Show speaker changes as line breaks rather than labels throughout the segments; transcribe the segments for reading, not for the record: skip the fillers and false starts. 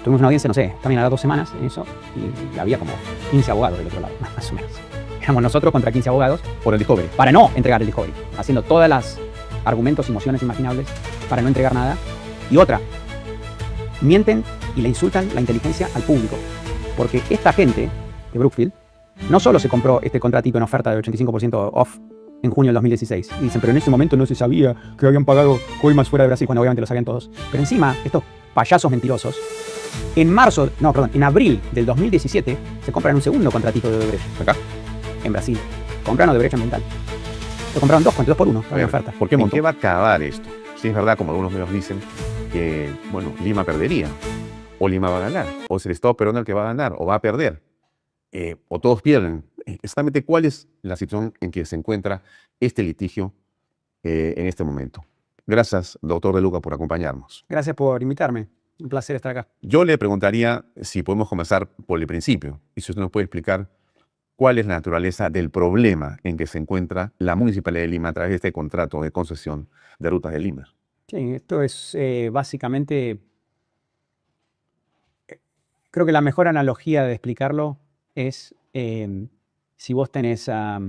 Tuvimos una audiencia, no sé, también a las 2 semanas en eso, y había como 15 abogados del otro lado, más o menos. Éramos nosotros contra 15 abogados
Por el discovery.
para no entregar el discovery, haciendo todas las argumentos y mociones imaginables para no entregar nada. Y otra, mienten y le insultan la inteligencia al público. Porque esta gente de Brookfield no solo se compró este contratito en oferta de 85% off en junio del 2016. Y dicen, pero en ese momento no se sabía que habían pagado coimas fuera de Brasil, cuando obviamente lo sabían todos. Pero encima, estos payasos mentirosos, en abril del 2017, se compran un segundo contratito de Odebrecht.
Acá.
En Brasil. Compran Odebrecht Ambiental. Lo compraron 2 por 1,
A ver,
oferta.
¿por qué va a acabar esto? Si es verdad, como algunos medios dicen, que, bueno, Lima perdería, o Lima va a ganar, o es el Estado peruano el que va a ganar, o va a perder, o todos pierden. Exactamente, ¿cuál es la situación en que se encuentra este litigio en este momento? Gracias, doctor De Luca, por acompañarnos.
Gracias por invitarme. Un placer estar acá.
Yo le preguntaría si podemos comenzar por el principio, y si usted nos puede explicar cuál es la naturaleza del problema en que se encuentra la Municipalidad de Lima a través de este contrato de concesión de Rutas de Lima.
Sí, esto es básicamente, creo que la mejor analogía de explicarlo es si vos tenés a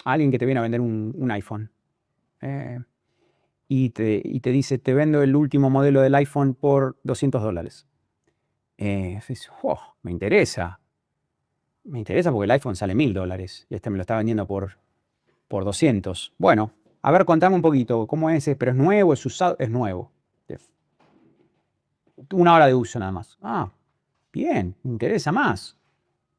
alguien que te viene a vender un iPhone y te dice, te vendo el último modelo del iPhone por $200. Dices, oh, me interesa porque el iPhone sale $1000 y este me lo está vendiendo por 200. Bueno, a ver, contame un poquito, ¿cómo es? ¿Pero es nuevo? ¿Es usado? Es nuevo. 1 hora de uso nada más. Ah, bien, me interesa más.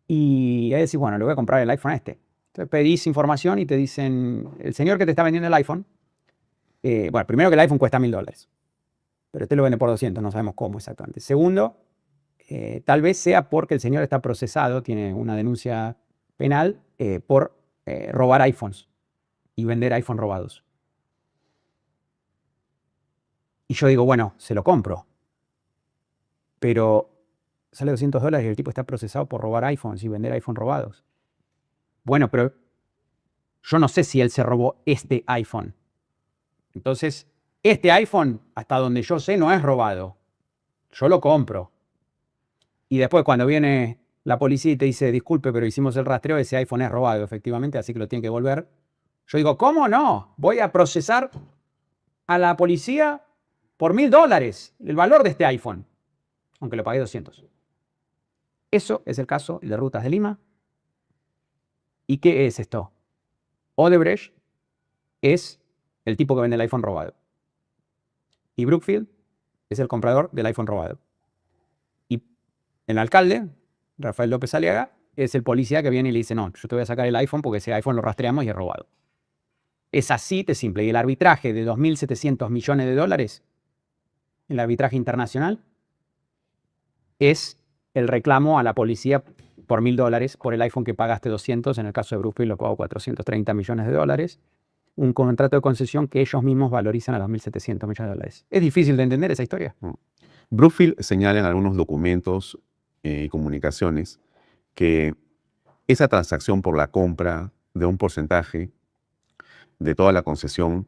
Y ahí decís, bueno, le voy a comprar el iPhone a este. Entonces pedís información y te dicen, el señor que te está vendiendo el iPhone, bueno, primero que el iPhone cuesta $1000, pero este lo vende por 200, no sabemos cómo exactamente. Segundo, tal vez sea porque el señor está procesado, tiene una denuncia penal por robar iPhones y vender iPhone robados. Y yo digo, bueno, se lo compro. Pero sale $200 y el tipo está procesado por robar iPhones y vender iPhones robados. Bueno, pero yo no sé si él se robó este iPhone. Entonces, este iPhone, hasta donde yo sé, no es robado. Yo lo compro. Y después cuando viene la policía y te dice, disculpe, pero hicimos el rastreo, ese iPhone es robado, efectivamente, así que lo tienen que devolver. Yo digo, ¿cómo no? Voy a procesar a la policía por $1000 el valor de este iPhone, aunque lo pagué 200. Eso es el caso de Rutas de Lima. ¿Y qué es esto? Odebrecht es el tipo que vende el iPhone robado. Y Brookfield es el comprador del iPhone robado. Y el alcalde, Rafael López Aliaga, es el policía que viene y le dice, no, yo te voy a sacar el iPhone porque ese iPhone lo rastreamos y es robado. Es así de simple. Y el arbitraje de $2.700 millones, el arbitraje internacional, es el reclamo a la policía por $1000 por el iPhone que pagaste 200. En el caso de Brookfield lo pagó $430 millones. Un contrato de concesión que ellos mismos valorizan a $2.700 millones. ¿Es difícil de entender esa historia?
Brookfield señala en algunos documentos y comunicaciones que esa transacción por la compra de un porcentaje de toda la concesión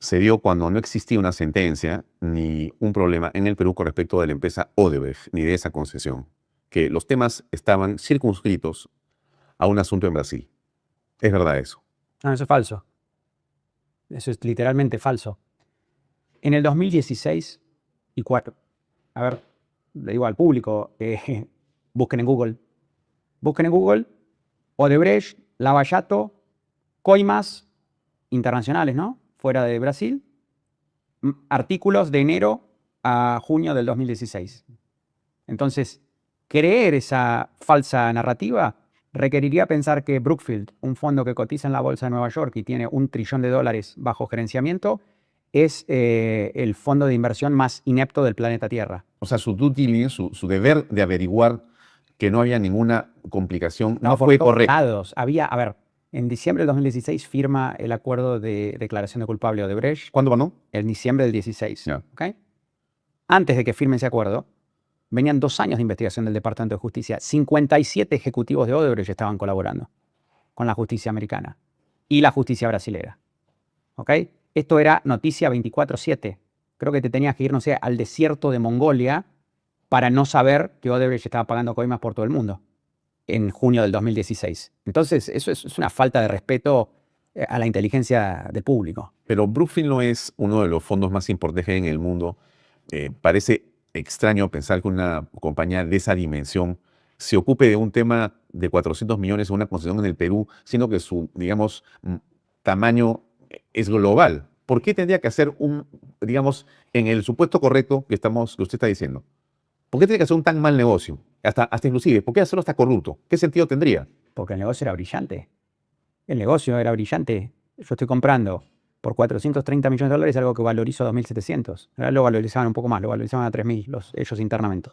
se dio cuando no existía una sentencia ni un problema en el Perú con respecto de la empresa Odebrecht ni de esa concesión, que los temas estaban circunscritos a un asunto en Brasil. ¿Es verdad eso?
No, eso es falso. Eso es literalmente falso. En el 2016 y 4, a ver, le digo al público, busquen en Google. Busquen en Google Odebrecht, Lavallato, coimas internacionales, ¿no? Fuera de Brasil, artículos de enero a junio del 2016. Entonces, creer esa falsa narrativa requeriría pensar que Brookfield, un fondo que cotiza en la bolsa de Nueva York y tiene $1 trillón bajo gerenciamiento, es el fondo de inversión más inepto del planeta Tierra.
O sea, su due diligence, su deber de averiguar que no había ninguna complicación, no fue correcto.
Había, a ver, en diciembre del 2016 firma el acuerdo de declaración de culpable Odebrecht.
¿Cuándo ganó?
En diciembre del 16.
Yeah.
¿Okay? Antes de que firme ese acuerdo, venían 2 años de investigación del Departamento de Justicia. 57 ejecutivos de Odebrecht estaban colaborando con la justicia americana y la justicia brasilera. ¿Okay? Esto era noticia 24/7. Creo que te tenías que ir, no sé, al desierto de Mongolia para no saber que Odebrecht estaba pagando coimas por todo el mundo en junio del 2016. Entonces, eso es una falta de respeto a la inteligencia del público.
Pero Brookfield no es uno de los fondos más importantes en el mundo. Parece extraño pensar que una compañía de esa dimensión se ocupe de un tema de 400 millones en una concesión en el Perú, siendo que su, digamos, tamaño es global. ¿Por qué tendría que hacer digamos, en el supuesto correcto que usted está diciendo? ¿Por qué tiene que hacer un tan mal negocio? Hasta inclusive, ¿por qué hacerlo hasta corrupto? ¿Qué sentido tendría?
Porque el negocio era brillante. El negocio era brillante. Yo estoy comprando por 430 millones de dólares algo que valorizo a 2.700. Ahora lo valorizaban un poco más, lo valorizaban a 3.000 ellos internamente.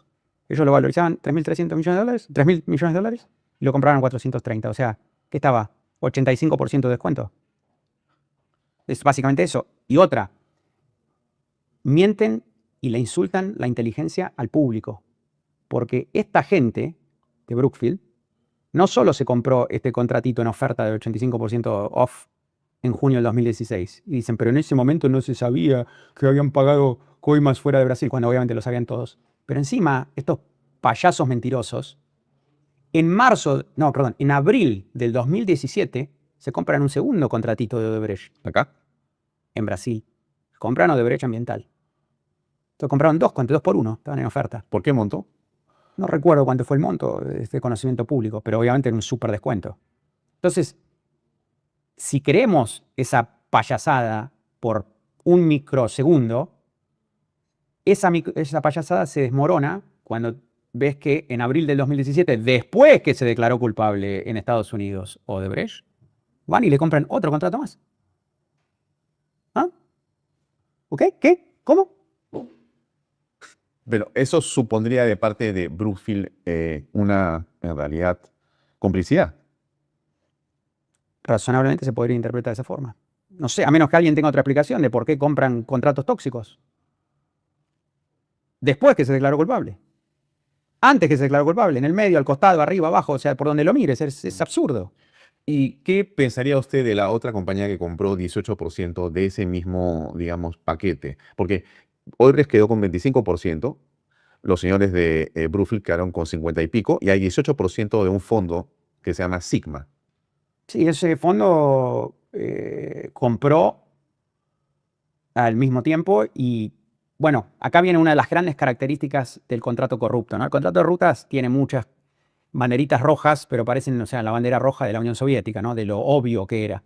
Ellos lo valorizaban 3.300 millones de dólares, 3.000 millones de dólares, y lo compraban a 430. O sea, ¿qué estaba? 85% de descuento. Es básicamente eso. Y otra, mienten y le insultan la inteligencia al público. Porque esta gente de Brookfield no solo se compró este contratito en oferta del 85% off en junio del 2016. Y dicen, pero en ese momento no se sabía que habían pagado coimas fuera de Brasil, cuando obviamente lo sabían todos. Pero encima, estos payasos mentirosos, en abril del 2017, se compran un segundo contratito de Odebrecht.
¿Acá?
En Brasil. Compran Odebrecht Ambiental. Entonces compraron dos por uno, estaban en oferta.
¿Por qué monto?
No recuerdo cuánto fue el monto de este conocimiento público, pero obviamente era un súper descuento. Entonces, si creemos esa payasada por un microsegundo, esa payasada se desmorona cuando ves que en abril del 2017, después que se declaró culpable en Estados Unidos Odebrecht, van y le compran otro contrato más. ¿Ah? ¿Ok? ¿Qué? ¿Cómo?
Pero eso supondría de parte de Brookfield una, en realidad, complicidad.
Razonablemente se podría interpretar de esa forma. No sé, a menos que alguien tenga otra explicación de por qué compran contratos tóxicos. Después que se declaró culpable. Antes que se declaró culpable, en el medio, al costado, arriba, abajo, o sea, por donde lo mires, es absurdo.
¿Y qué pensaría usted de la otra compañía que compró 18% de ese mismo, digamos, paquete? Porque Odebrecht quedó con 25%, los señores de Brookfield quedaron con 50 y pico, y hay 18% de un fondo que se llama Sigma.
Sí, ese fondo compró al mismo tiempo y, bueno, acá viene una de las grandes características del contrato corrupto, ¿no? El contrato de rutas tiene muchas banderitas rojas, pero parecen, o sea, la bandera roja de la Unión Soviética, ¿no? De lo obvio que era.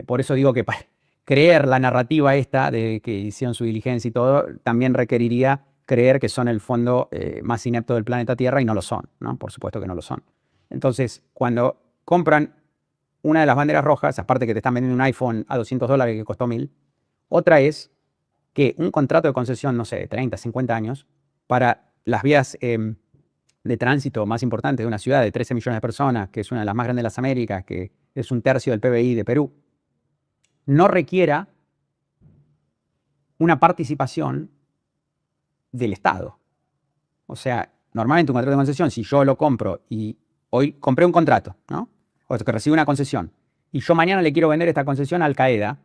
Por eso digo que para creer la narrativa esta de que hicieron su diligencia y todo, también requeriría creer que son el fondo más inepto del planeta Tierra y no lo son, ¿no? Por supuesto que no lo son. Entonces, cuando compran una de las banderas rojas, aparte que te están vendiendo un iPhone a $200 que costó 1.000, otra es que un contrato de concesión, no sé, de 30, 50 años, para las vías de tránsito más importantes de una ciudad de 13 millones de personas, que es una de las más grandes de las Américas, que es un tercio del PBI de Perú, no requiera una participación del Estado. O sea, normalmente un contrato de concesión, si yo lo compro y hoy compré un contrato, ¿no? O que recibo una concesión, y yo mañana le quiero vender esta concesión a Al Qaeda,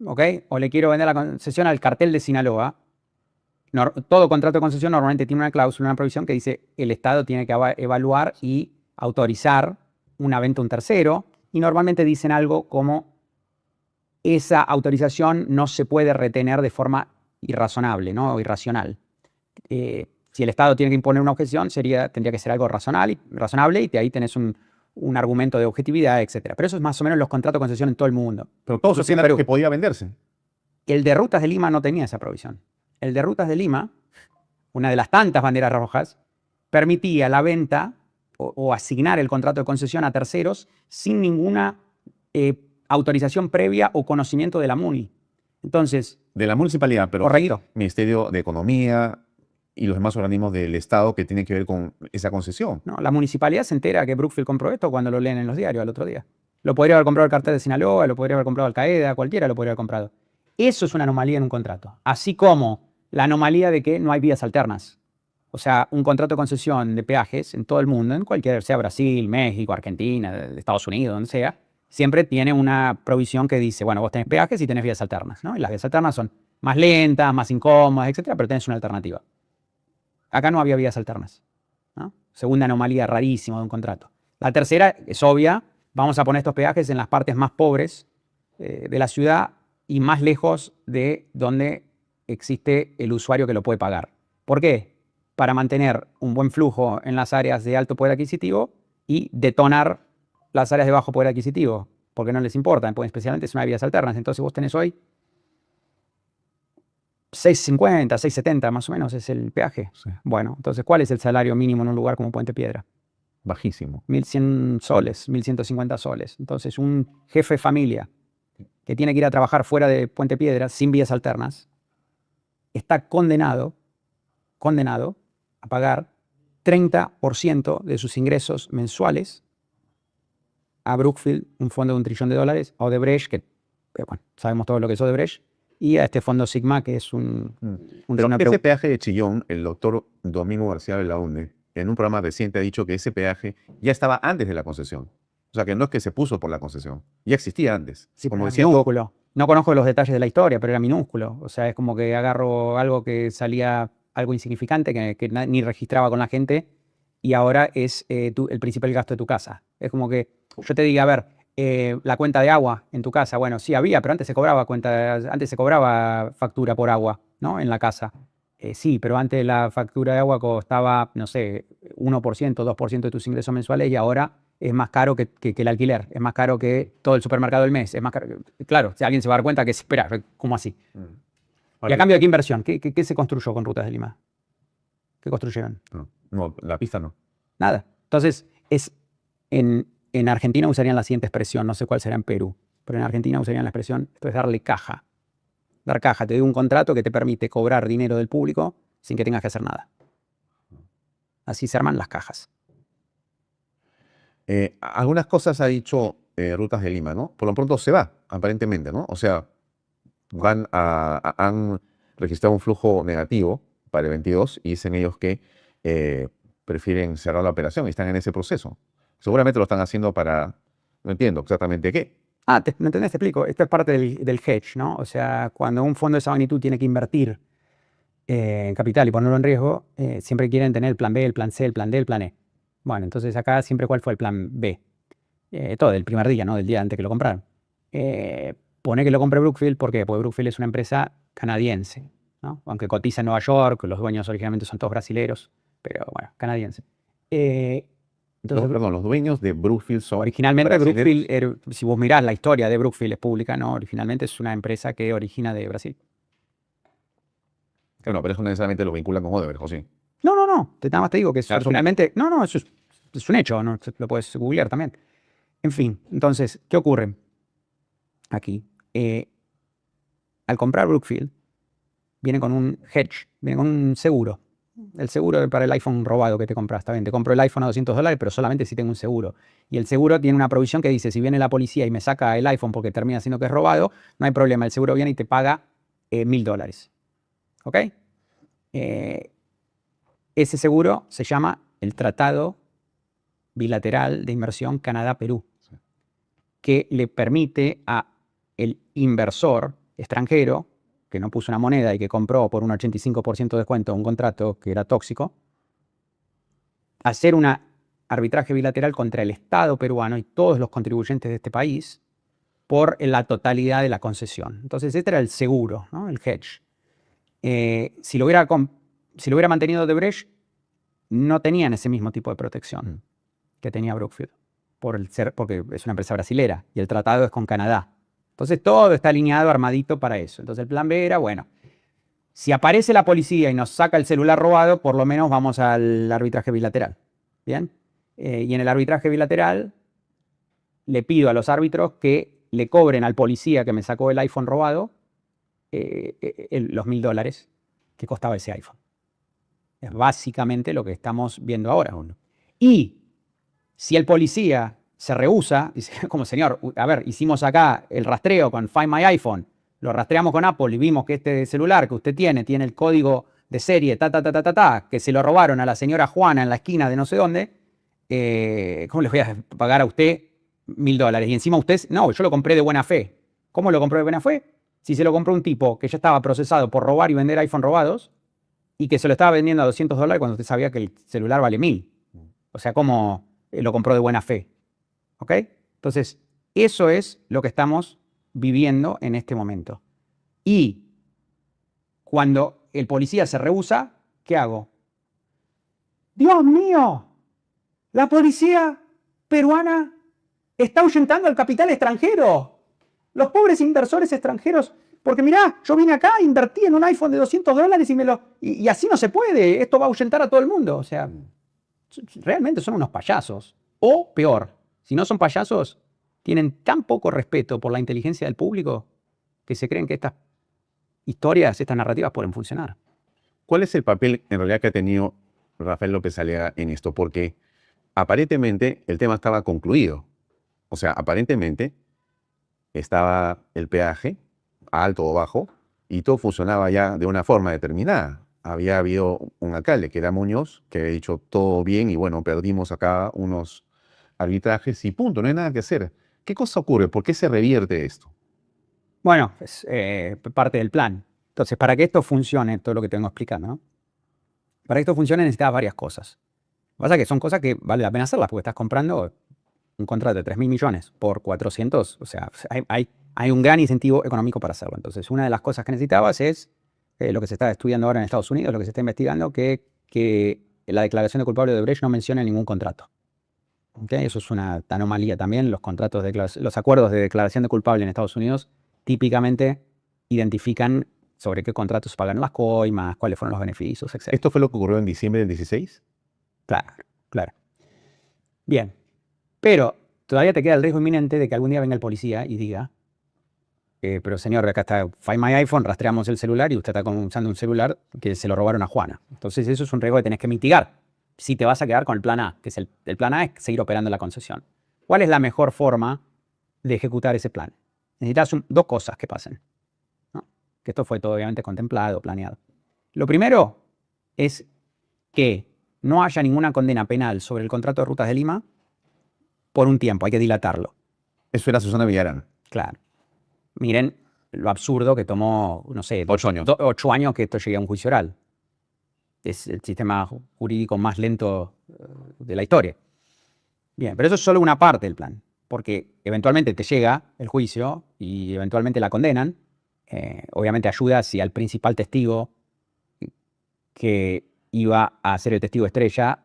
¿ok? O le quiero vender la concesión al cartel de Sinaloa. Todo contrato de concesión normalmente tiene una cláusula, una provisión que dice el Estado tiene que evaluar y autorizar una venta a un tercero, y normalmente dicen algo como esa autorización no se puede retener de forma irrazonable, ¿no? O irracional. Si el Estado tiene que imponer una objeción, tendría que ser algo razonable y de ahí tenés un argumento de objetividad, etc. Pero eso es más o menos los contratos de concesión en todo el mundo.
Pero todos decían que podía venderse.
El de Rutas de Lima no tenía esa provisión. El de Rutas de Lima, una de las tantas banderas rojas, permitía la venta o asignar el contrato de concesión a terceros sin ninguna autorización previa o conocimiento de la MUNI. Entonces,
de la municipalidad, pero
correcto.
Ministerio de Economía y los demás organismos del Estado que tienen que ver con esa concesión.
No, la municipalidad se entera que Brookfield compró esto cuando lo leen en los diarios al otro día. Lo podría haber comprado el cartel de Sinaloa, lo podría haber comprado Al Qaeda, cualquiera lo podría haber comprado. Eso es una anomalía en un contrato. Así como la anomalía de que no hay vías alternas. O sea, un contrato de concesión de peajes en todo el mundo, en cualquier, sea Brasil, México, Argentina, Estados Unidos, donde sea, siempre tiene una provisión que dice, bueno, vos tenés peajes y tenés vías alternas, ¿no? Y las vías alternas son más lentas, más incómodas, etcétera, pero tenés una alternativa. Acá no había vías alternas, ¿no? Segunda anomalía rarísima de un contrato. La tercera es obvia, vamos a poner estos peajes en las partes más pobres de la ciudad y más lejos de donde existe el usuario que lo puede pagar. ¿Por qué? Para mantener un buen flujo en las áreas de alto poder adquisitivo y detonar las áreas de bajo poder adquisitivo, porque no les importa, pues especialmente si no hay vías alternas. Entonces vos tenés hoy 6.50, 6.70 más o menos es el peaje.
Sí.
Bueno, entonces, ¿cuál es el salario mínimo en un lugar como Puente Piedra?
Bajísimo.
1.100 soles, 1.150 soles. Entonces, un jefe de familia que tiene que ir a trabajar fuera de Puente Piedra sin vías alternas está condenado a pagar 30% de sus ingresos mensuales a Brookfield, un fondo de $1 trillón, a Odebrecht, que bueno, sabemos todo lo que es Odebrecht, y a este fondo Sigma, que es
Pero ese peaje de Chillón, el doctor Domingo García Belaúnde, en un programa reciente ha dicho que ese peaje ya estaba antes de la concesión. O sea, que no es que se puso por la concesión, ya existía antes.
Sí,
como
era
decía,
minúsculo. No conozco los detalles de la historia, pero era minúsculo. O sea, es como que agarro algo que salía algo insignificante, que ni registraba con la gente, y ahora es el principal gasto de tu casa. Es como que yo te diga, a ver, la cuenta de agua en tu casa. Bueno, sí había, pero antes se cobraba factura por agua, ¿no? En la casa. Sí, pero antes la factura de agua costaba, no sé, 1%, 2% de tus ingresos mensuales y ahora es más caro que el alquiler, es más caro que todo el supermercado del mes, es más caro. Claro, si alguien se va a dar cuenta que, espera, ¿cómo así? ¿Y a cambio de qué inversión? ¿Qué se construyó con Rutas de Lima? ¿Qué construyeron?
No, la pista no.
Nada. Entonces, en Argentina usarían la siguiente expresión, no sé cuál será en Perú, pero en Argentina usarían la expresión, esto es darle caja. Dar caja, te doy un contrato que te permite cobrar dinero del público sin que tengas que hacer nada. Así se arman las cajas.
Algunas cosas ha dicho Rutas de Lima, ¿no? Por lo pronto se va, aparentemente, ¿no? O sea, han registrado un flujo negativo para el 22 y dicen ellos que prefieren cerrar la operación y están en ese proceso. Seguramente lo están haciendo para, no entiendo exactamente qué.
¿No entendés? Te explico. Esto es parte del hedge, ¿no? O sea, cuando un fondo de esa magnitud tiene que invertir en capital y ponerlo en riesgo, siempre quieren tener el plan B, el plan C, el plan D, el plan E. Bueno, entonces acá siempre ¿cuál fue el plan B? Todo, del primer día, ¿no? Del día antes que lo compraron. Pone que lo compre Brookfield, ¿por qué? Porque Brookfield es una empresa canadiense, ¿no? Aunque cotiza en Nueva York, los dueños originalmente son todos brasileros, pero bueno, canadiense.
Entonces, perdón, los dueños de Brookfield son
originalmente
brasileños.
Brookfield, si vos mirás la historia de Brookfield es pública, ¿no? Originalmente es una empresa que origina de Brasil.
No, pero eso no necesariamente lo vinculan con Odebrecht, ¿o sí?
No. Nada más te digo que es
Claro,
originalmente... No, eso es un hecho, ¿no? Lo puedes googlear también. En fin, entonces, ¿qué ocurre aquí? Al comprar Brookfield, viene con un hedge, viene con un seguro. El seguro para el iPhone robado que te compraste. Está bien, te compro el iPhone a $200, pero solamente si tengo un seguro. Y el seguro tiene una provisión que dice, si viene la policía y me saca el iPhone porque termina siendo que es robado, no hay problema. El seguro viene y te paga $1.000. ¿Ok? Ese seguro se llama el Tratado Bilateral de Inversión Canadá-Perú, que le permite a el inversor extranjero que no puso una moneda y que compró por un 85% de descuento un contrato que era tóxico, hacer un arbitraje bilateral contra el Estado peruano y todos los contribuyentes de este país por la totalidad de la concesión. Entonces, este era el seguro, ¿no? El hedge. Si lo hubiera mantenido Odebrecht, no tenían ese mismo tipo de protección que tenía Brookfield, porque es una empresa brasilera y el tratado es con Canadá. Entonces todo está alineado, armadito para eso. Entonces el plan B era, bueno, si aparece la policía y nos saca el celular robado, por lo menos vamos al arbitraje bilateral. ¿Bien? Y en el arbitraje bilateral le pido a los árbitros que le cobren al policía que me sacó el iPhone robado los $1.000 que costaba ese iPhone. Es básicamente lo que estamos viendo ahora. Y si el policía se rehúsa, dice, como señor, a ver, hicimos acá el rastreo con Find My iPhone, lo rastreamos con Apple y vimos que este celular que usted tiene el código de serie, que se lo robaron a la señora Juana en la esquina de no sé dónde, ¿cómo le voy a pagar a usted $1.000? Y encima usted, no, yo lo compré de buena fe. ¿Cómo lo compró de buena fe? si se lo compró un tipo que ya estaba procesado por robar y vender iPhone robados y que se lo estaba vendiendo a $200 cuando usted sabía que el celular vale 1000? O sea, ¿cómo lo compró de buena fe? ¿Ok? Entonces, eso es lo que estamos viviendo en este momento. Y cuando el policía se rehúsa, ¿qué hago? ¡Dios mío! La policía peruana está ahuyentando al capital extranjero. Los pobres inversores extranjeros. Porque mirá, yo vine acá, invertí en un iPhone de $200 y así no se puede. Esto va a ahuyentar a todo el mundo. O sea, realmente son unos payasos. O peor, si no son payasos, tienen tan poco respeto por la inteligencia del público que se creen que estas historias, estas narrativas pueden funcionar.
¿Cuál es el papel en realidad que ha tenido Rafael López Aliaga en esto? Porque aparentemente el tema estaba concluido. O sea, aparentemente estaba el peaje, alto o bajo, y todo funcionaba ya de una forma determinada. Había habido un alcalde, que era Muñoz, que había dicho todo bien y bueno, perdimos acá unos arbitrajes y punto, no hay nada que hacer. ¿Qué cosa ocurre? ¿Por qué se revierte esto?
Bueno, es parte del plan. Entonces, para que esto funcione, todo lo que tengo explicando, ¿no? Para que esto funcione necesitas varias cosas. Lo que pasa es que son cosas que vale la pena hacerlas porque estás comprando un contrato de 3.000 millones por 400. O sea, hay un gran incentivo económico para hacerlo. Entonces, una de las cosas que necesitabas es lo que se está estudiando ahora en Estados Unidos, lo que se está investigando, que la declaración de culpable de Brecht no menciona ningún contrato. ¿Okay? Eso es una anomalía también. Los acuerdos de declaración de culpable en Estados Unidos típicamente identifican sobre qué contratos pagan las coimas, cuáles fueron los beneficios, etc.
¿Esto fue lo que ocurrió en diciembre del 16?
Claro, claro. Bien, pero todavía te queda el riesgo inminente de que algún día venga el policía y diga, pero señor, acá está Find My iPhone, rastreamos el celular y usted está usando un celular que se lo robaron a Juana. Entonces eso es un riesgo que tenés que mitigar si te vas a quedar con el plan A, que es el plan A es seguir operando la concesión. ¿Cuál es la mejor forma de ejecutar ese plan? Necesitas dos cosas que pasen, ¿no? Que esto fue todo obviamente contemplado, planeado. Lo primero es que no haya ninguna condena penal sobre el contrato de Rutas de Lima por un tiempo, hay que dilatarlo.
Eso era Susana Villarán.
Claro. Miren lo absurdo que tomó, no sé,
8 años.
8 años que esto llegue a un juicio oral. Es el sistema jurídico más lento de la historia. Bien, pero eso es solo una parte del plan, porque eventualmente te llega el juicio y eventualmente la condenan. Obviamente ayuda si al principal testigo que iba a ser el testigo estrella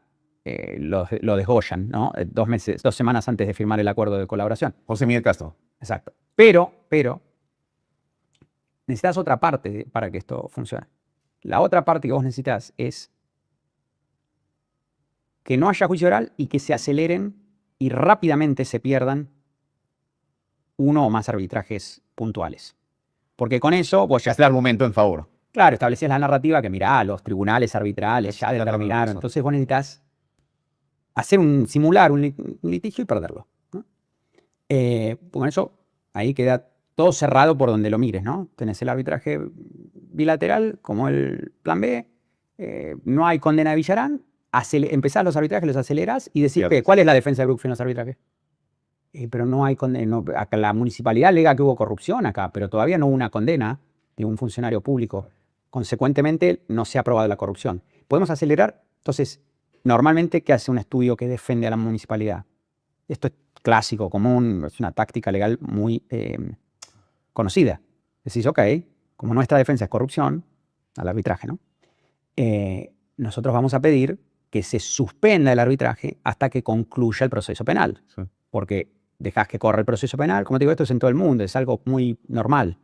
lo desgollan, ¿no? 2 semanas antes de firmar el acuerdo de colaboración.
José Miguel Castro.
Exacto. Pero, necesitas otra parte para que esto funcione. La otra parte que vos necesitas es que no haya juicio oral y que se aceleren y rápidamente se pierdan uno o más arbitrajes puntuales. Porque con eso vos ya...
Es el argumento en favor.
Claro, establecías la narrativa que, mirá, los tribunales arbitrales ya determinaron. Entonces vos necesitas simular un litigio y perderlo, ¿no? Con eso, ahí queda todo cerrado por donde lo mires, ¿no? Tenés el arbitraje bilateral como el plan B, no hay condena de Villarán, empezás los arbitrajes, los acelerás y decís, ¿cuál es la defensa de Brookfield en los arbitrajes? Pero no hay condena. Acá la municipalidad alega que hubo corrupción acá, pero todavía no hubo una condena de un funcionario público. Consecuentemente, no se ha aprobado la corrupción. ¿Podemos acelerar? Entonces, normalmente, ¿qué hace un estudio que defiende a la municipalidad? Esto es clásico, común, es una táctica legal muy conocida. Decís, ok, como nuestra defensa es corrupción, al arbitraje, ¿no? Nosotros vamos a pedir que se suspenda el arbitraje hasta que concluya el proceso penal. Sí. Porque dejás que corra el proceso penal, como te digo, esto es en todo el mundo, es algo muy normal.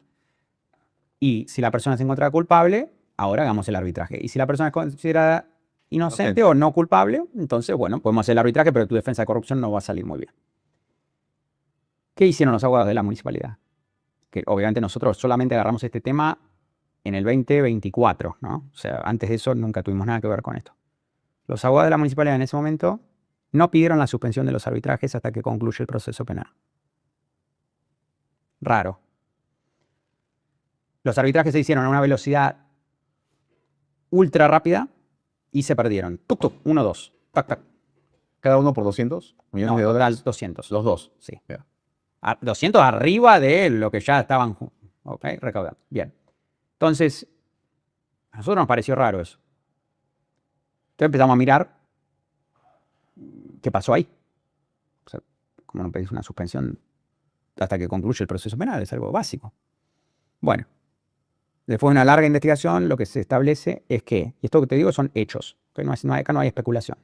Y si la persona se encuentra culpable, ahora hagamos el arbitraje. Y si la persona es considerada inocente o no culpable, entonces, bueno, podemos hacer el arbitraje, pero tu defensa de corrupción no va a salir muy bien. ¿Qué hicieron los abogados de la municipalidad? Que obviamente nosotros solamente agarramos este tema en el 2024, ¿no? O sea, antes de eso nunca tuvimos nada que ver con esto. Los abogados de la municipalidad en ese momento no pidieron la suspensión de los arbitrajes hasta que concluya el proceso penal. Raro. Los arbitrajes se hicieron a una velocidad ultra rápida y se perdieron. Tuc, tuc, 1, 2. Tac, tac.
¿Cada uno por 200 millones de dólares?
200.
Los dos.
Sí. Yeah. 200 arriba de lo que ya estaban ¿ok? Recaudando. Bien. Entonces, a nosotros nos pareció raro eso. Entonces empezamos a mirar qué pasó ahí. O sea, cómo no pedís una suspensión hasta que concluye el proceso penal, es algo básico. Bueno, después de una larga investigación, lo que se establece es que, y esto que te digo son hechos, que acá no hay especulación.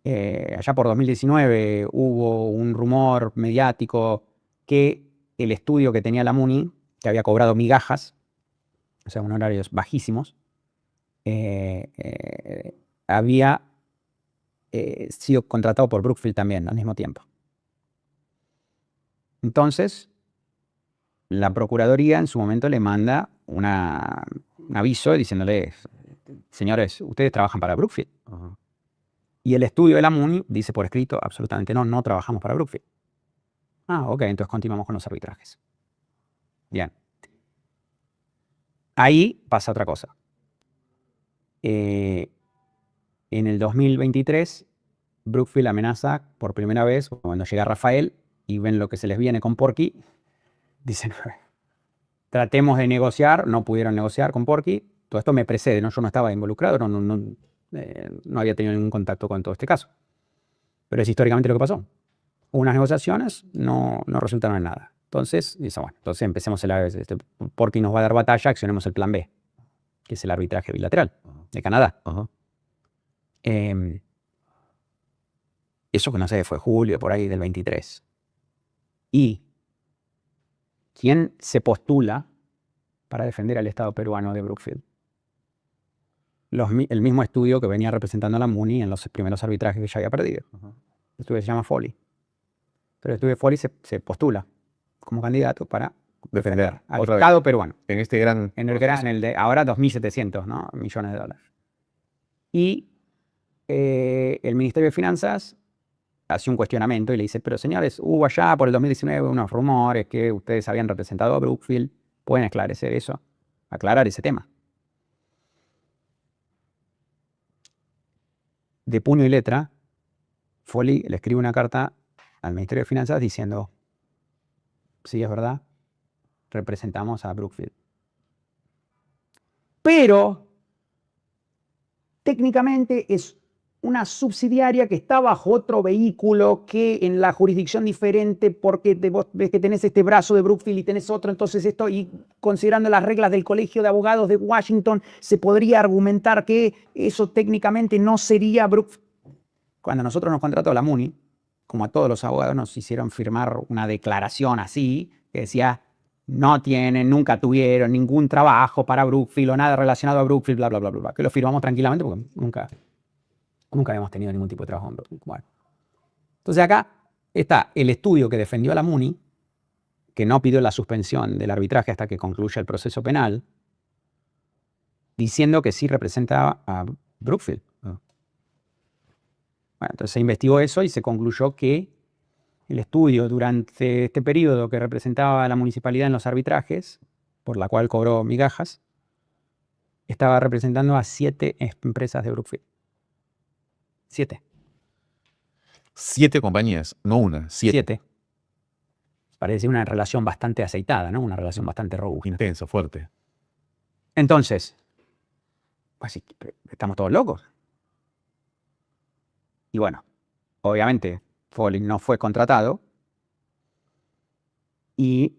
Allá por 2019 hubo un rumor mediático que el estudio que tenía la MUNI, que había cobrado migajas, o sea, honorarios bajísimos, había sido contratado por Brookfield también al mismo tiempo. Entonces, la Procuraduría en su momento le manda un aviso diciéndole, señores, ustedes trabajan para Brookfield.
Ajá.
Y el estudio de la MUNI dice por escrito, absolutamente no, no trabajamos para Brookfield. Ah, ok, entonces continuamos con los arbitrajes. Bien. Ahí pasa otra cosa. En el 2023, Brookfield amenaza por primera vez, cuando llega Rafael y ven lo que se les viene con Porky, dicen, tratemos de negociar, no pudieron negociar con Porky. Todo esto me precede, ¿no? Yo no estaba involucrado, no había tenido ningún contacto con todo este caso. Pero es históricamente lo que pasó. Hubo unas negociaciones, no resultaron en nada. Entonces, dice, bueno, entonces empecemos Porky nos va a dar batalla, accionemos el plan B, que es el arbitraje bilateral de Canadá. Eso que no sé, fue julio, por ahí del 23. Y ¿quién se postula para defender al Estado peruano de Brookfield? El mismo estudio que venía representando a la MUNI en los primeros arbitrajes que ya había perdido. El estudio se llama Foley. Pero el estudio de Foley se postula como candidato para defender al Estado peruano.
En este gran...
En el de ahora 2.700, ¿no? millones de dólares. Y el Ministerio de Finanzas hace un cuestionamiento y le dice, pero señores, hubo allá por el 2019 unos rumores que ustedes habían representado a Brookfield. ¿Pueden esclarecer eso? Aclarar ese tema. De puño y letra, Foley le escribe una carta al Ministerio de Finanzas diciendo, sí, es verdad, representamos a Brookfield. Pero, técnicamente es una subsidiaria que está bajo otro vehículo que en la jurisdicción diferente porque vos ves que tenés este brazo de Brookfield y tenés otro, entonces esto, y considerando las reglas del Colegio de Abogados de Washington, se podría argumentar que eso técnicamente no sería Brookfield. Cuando nosotros nos contrató la MUNI, como a todos los abogados nos hicieron firmar una declaración así, que decía, no tienen, nunca tuvieron ningún trabajo para Brookfield o nada relacionado a Brookfield, bla, bla, bla, bla, que lo firmamos tranquilamente porque nunca habíamos tenido ningún tipo de trabajo en Brookfield. Bueno. Entonces acá está el estudio que defendió a la MUNI, que no pidió la suspensión del arbitraje hasta que concluya el proceso penal, diciendo que sí representaba a Brookfield. Bueno, entonces se investigó eso y se concluyó que el estudio durante este periodo que representaba a la municipalidad en los arbitrajes, por la cual cobró migajas, estaba representando a 7 empresas de Brookfield. 7.
7 compañías, no una, 7.
7. Parece una relación bastante aceitada, ¿no? Una relación bastante robusta.
Intensa, fuerte.
Entonces, pues estamos todos locos. Y bueno, obviamente Foley no fue contratado y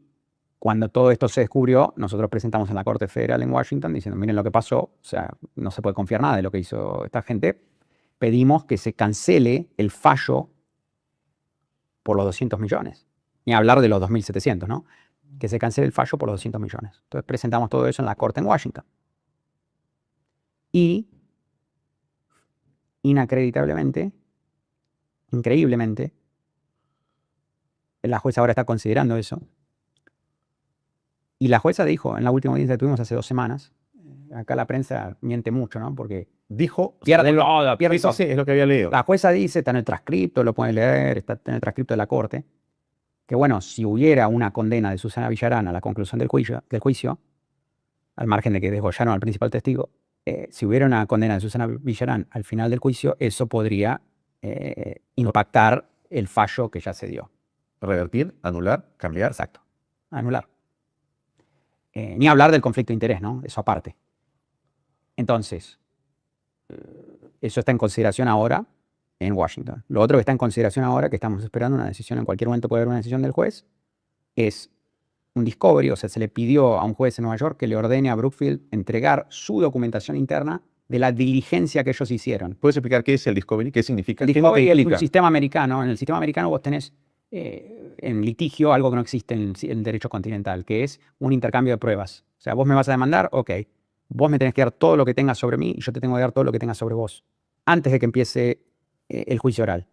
cuando todo esto se descubrió, nosotros presentamos en la Corte Federal en Washington diciendo, miren lo que pasó, o sea, no se puede confiar nada de lo que hizo esta gente. Pedimos que se cancele el fallo por los 200 millones. Ni hablar de los 2.700, ¿no? Que se cancele el fallo por los 200 millones. Entonces presentamos todo eso en la Corte en Washington. Y, inacreditablemente, increíblemente, la jueza ahora está considerando eso. Y la jueza dijo, en la última audiencia que tuvimos hace 2 semanas, acá la prensa miente mucho, ¿no? Porque
Dijo...
pierde todo, pierde todo.
Sí, es lo que había leído.
La jueza dice, está en el transcripto, lo pueden leer, está en el transcripto de la Corte, que bueno, si hubiera una condena de Susana Villarán a la conclusión del juicio, al margen de que desgollaron al principal testigo, si hubiera una condena de Susana Villarán al final del juicio, eso podría impactar el fallo que ya se dio.
Revertir, anular, cambiar.
Exacto, anular. Ni hablar del conflicto de interés, ¿no? Eso aparte. Entonces, eso está en consideración ahora en Washington. Lo otro que está en consideración ahora, que estamos esperando una decisión, en cualquier momento puede haber una decisión del juez, es un discovery, o sea, se le pidió a un juez en Nueva York que le ordene a Brookfield entregar su documentación interna de la diligencia que ellos hicieron.
¿Puedes explicar qué es el discovery? ¿Qué significa?
El discovery es un sistema americano. En el sistema americano vos tenés en litigio algo que no existe en el derecho continental, que es un intercambio de pruebas. O sea, vos me vas a demandar, ok, vos me tenés que dar todo lo que tengas sobre mí y yo te tengo que dar todo lo que tengas sobre vos, antes de que empiece el juicio oral.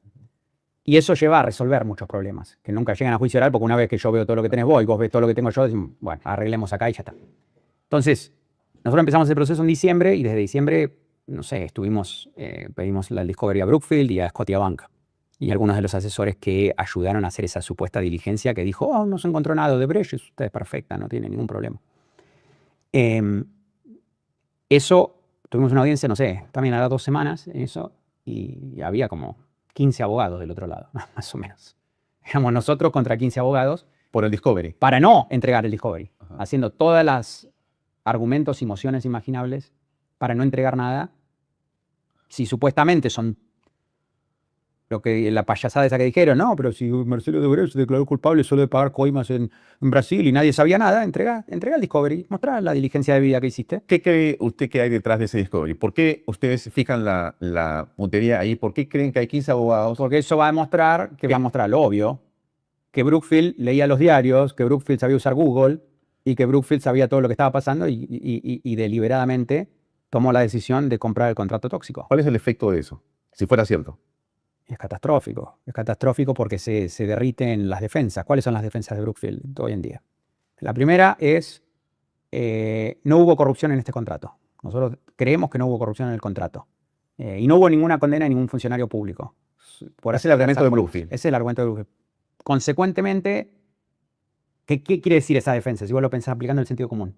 Y eso lleva a resolver muchos problemas, que nunca llegan a juicio oral, porque una vez que yo veo todo lo que tenés vos y vos ves todo lo que tengo yo, decimos, bueno, arreglemos acá y ya está. Entonces, nosotros empezamos el proceso en diciembre y desde diciembre, no sé, pedimos la discovery a Brookfield y a Scotiabank. Y algunos de los asesores que ayudaron a hacer esa supuesta diligencia que dijo, oh, no se encontró nada de Brecht, usted es perfecta, no tiene ningún problema. Eso, tuvimos una audiencia, no sé, también a las 2 semanas en eso, y había como 15 abogados del otro lado, más o menos. Éramos nosotros contra 15 abogados.
Por el discovery.
Para no entregar el discovery.
Ajá.
Haciendo todas las argumentos y mociones imaginables para no entregar nada. Si supuestamente son lo que la payasada esa que dijeron, no, pero si Marcelo Odebrecht se declaró culpable solo de pagar coimas en Brasil y nadie sabía nada, entrega el discovery, mostrar la diligencia de vida que hiciste.
¿Qué cree usted que hay detrás de ese discovery? ¿Por qué ustedes fijan la puntería ahí? ¿Por qué creen que hay 15 abogados?
Porque eso va a demostrar, que va a mostrar lo obvio, que Brookfield leía los diarios, que Brookfield sabía usar Google y que Brookfield sabía todo lo que estaba pasando y deliberadamente tomó la decisión de comprar el contrato tóxico.
¿Cuál es el efecto de eso? Si fuera cierto.
Es catastrófico porque se derriten las defensas. ¿Cuáles son las defensas de Brookfield hoy en día? La primera es, no hubo corrupción en este contrato. Nosotros creemos que no hubo corrupción en el contrato. Y no hubo ninguna condena de ningún funcionario público.
Ese es el argumento de Brookfield.
Ese es el argumento de Brookfield. Consecuentemente, ¿qué quiere decir esa defensa? Si vos lo pensás aplicando el sentido común.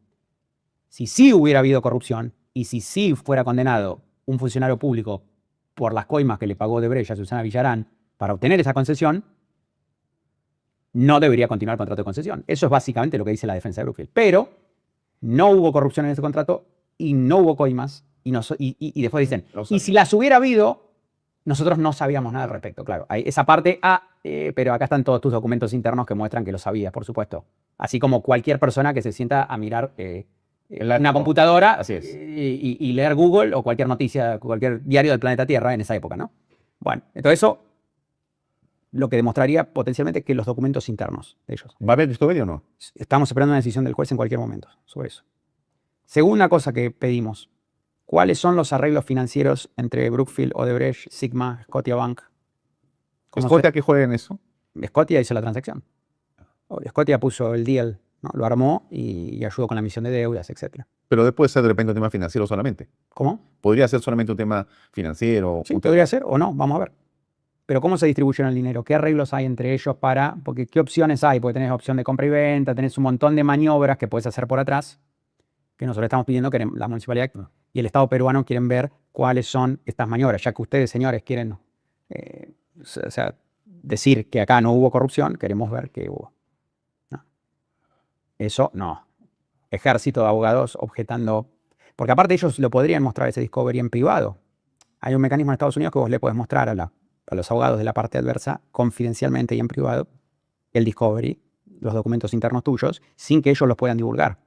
Si sí hubiera habido corrupción y si sí fuera condenado un funcionario público por las coimas que le pagó Odebrecht a Susana Villarán para obtener esa concesión, no debería continuar el contrato de concesión. Eso es básicamente lo que dice la defensa de Brookfield. Pero no hubo corrupción en ese contrato y no hubo coimas y después dicen, y si las hubiera habido, nosotros no sabíamos nada al respecto. Claro, hay esa parte, pero acá están todos tus documentos internos que muestran que lo sabías, por supuesto. Así como cualquier persona que se sienta a mirar una computadora
Así es.
y leer Google o cualquier noticia, cualquier diario del planeta Tierra en esa época, ¿no? Bueno, entonces eso lo que demostraría potencialmente que los documentos internos de ellos.
¿Va a haber discovery o no?
Estamos esperando una decisión del juez en cualquier momento sobre eso. Segunda cosa que pedimos, ¿cuáles son los arreglos financieros entre Brookfield, Odebrecht, Sigma, Scotiabank?
¿Scotia que juega en eso?
Scotia hizo la transacción. Scotia puso el deal, ¿no? Lo armó y ayudó con la emisión de deudas, etc.
Pero puede ser de repente un tema financiero solamente.
¿Cómo?
Podría ser solamente un tema financiero.
Sí, podría ser o no, vamos a ver. Pero ¿cómo se distribuyen el dinero? ¿Qué arreglos hay entre ellos porque qué opciones hay? Porque tenés opción de compra y venta, tenés un montón de maniobras que puedes hacer por atrás, que nosotros estamos pidiendo que la municipalidad y el Estado peruano quieren ver cuáles son estas maniobras, ya que ustedes, señores, quieren decir que acá no hubo corrupción, queremos ver que hubo. ¿No? Eso no. Ejército de abogados objetando, porque aparte ellos lo podrían mostrar ese discovery en privado. Hay un mecanismo en Estados Unidos que vos le podés mostrar a los abogados de la parte adversa confidencialmente y en privado el discovery, los documentos internos tuyos, sin que ellos los puedan divulgar.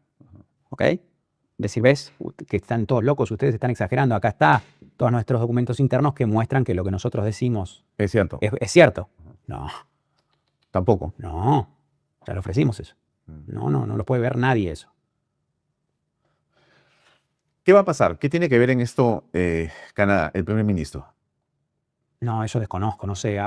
¿Ok? Decir, ves que están todos locos, ustedes están exagerando. Acá está todos nuestros documentos internos que muestran que lo que nosotros decimos
es cierto.
Es cierto. No.
Tampoco.
No. Ya le ofrecimos eso. No lo puede ver nadie eso.
¿Qué va a pasar? ¿Qué tiene que ver en esto Canadá, el primer ministro?
No, eso desconozco, no sé.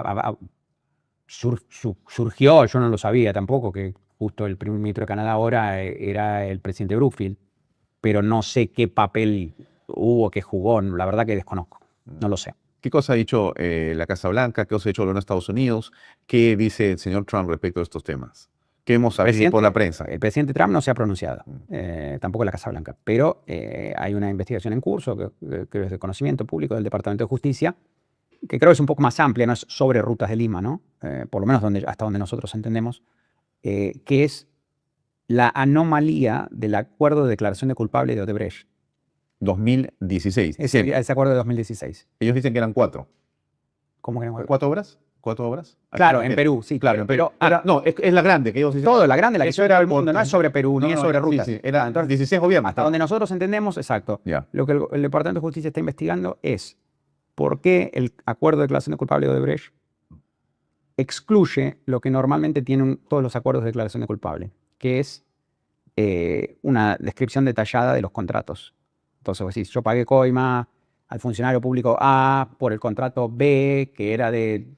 Surgió, yo no lo sabía tampoco, que justo el primer ministro de Canadá ahora era el presidente Brookfield, pero no sé qué papel hubo, qué jugó, la verdad que desconozco, no lo sé.
¿Qué cosa ha dicho la Casa Blanca? ¿Qué cosa ha dicho los Estados Unidos? ¿Qué dice el señor Trump respecto a estos temas? ¿Qué hemos sabido por la prensa?
El presidente Trump no se ha pronunciado, tampoco la Casa Blanca, pero hay una investigación en curso que es de conocimiento público del Departamento de Justicia, que creo que es un poco más amplia, no es sobre rutas de Lima, ¿no? Por lo menos hasta donde nosotros entendemos, que es la anomalía del acuerdo de declaración de culpable de Odebrecht.
2016.
Ese acuerdo de 2016.
Ellos dicen que eran 4.
¿Cómo que no?
¿4 obras? ¿4 obras?
Claro, en Perú, sí.
Claro, en Perú.
Pero,
No, es la grande que ellos dicen.
todo, la grande, la que
Eso
hizo
era
el mundo, no
por-
es sobre Perú, ni es sobre rutas.
Sí, era
Entonces,
16 gobiernos.
hasta donde nosotros entendemos, exacto.
Ya.
Lo que el Departamento de Justicia está investigando es por qué el acuerdo de declaración de culpable de Odebrecht excluye lo que normalmente tienen todos los acuerdos de declaración de culpable, que es una descripción detallada de los contratos. Entonces, vos decís, yo pagué coima al funcionario público A por el contrato B, que era de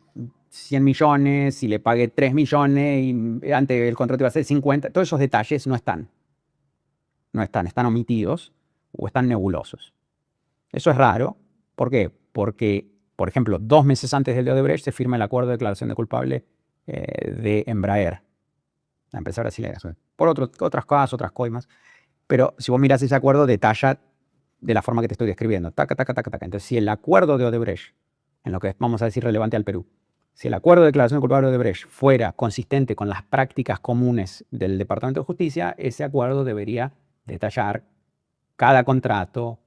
100 millones, y le pagué 3 millones, y antes el contrato iba a ser 50. Todos esos detalles no están. No están, están omitidos o están nebulosos. Eso es raro. ¿Por qué? Porque, por ejemplo, 2 meses antes del de Odebrecht se firma el acuerdo de declaración de culpable de Embraer, la empresa brasileña.
Sí.
Por otras cosas, otras coimas. Pero si vos mirás ese acuerdo, detalla de la forma que te estoy describiendo. Taca, taca, taca, taca. Entonces, si el acuerdo de Odebrecht, en lo que vamos a decir relevante al Perú, si el acuerdo de declaración de culpable de Odebrecht fuera consistente con las prácticas comunes del Departamento de Justicia, ese acuerdo debería detallar cada contrato,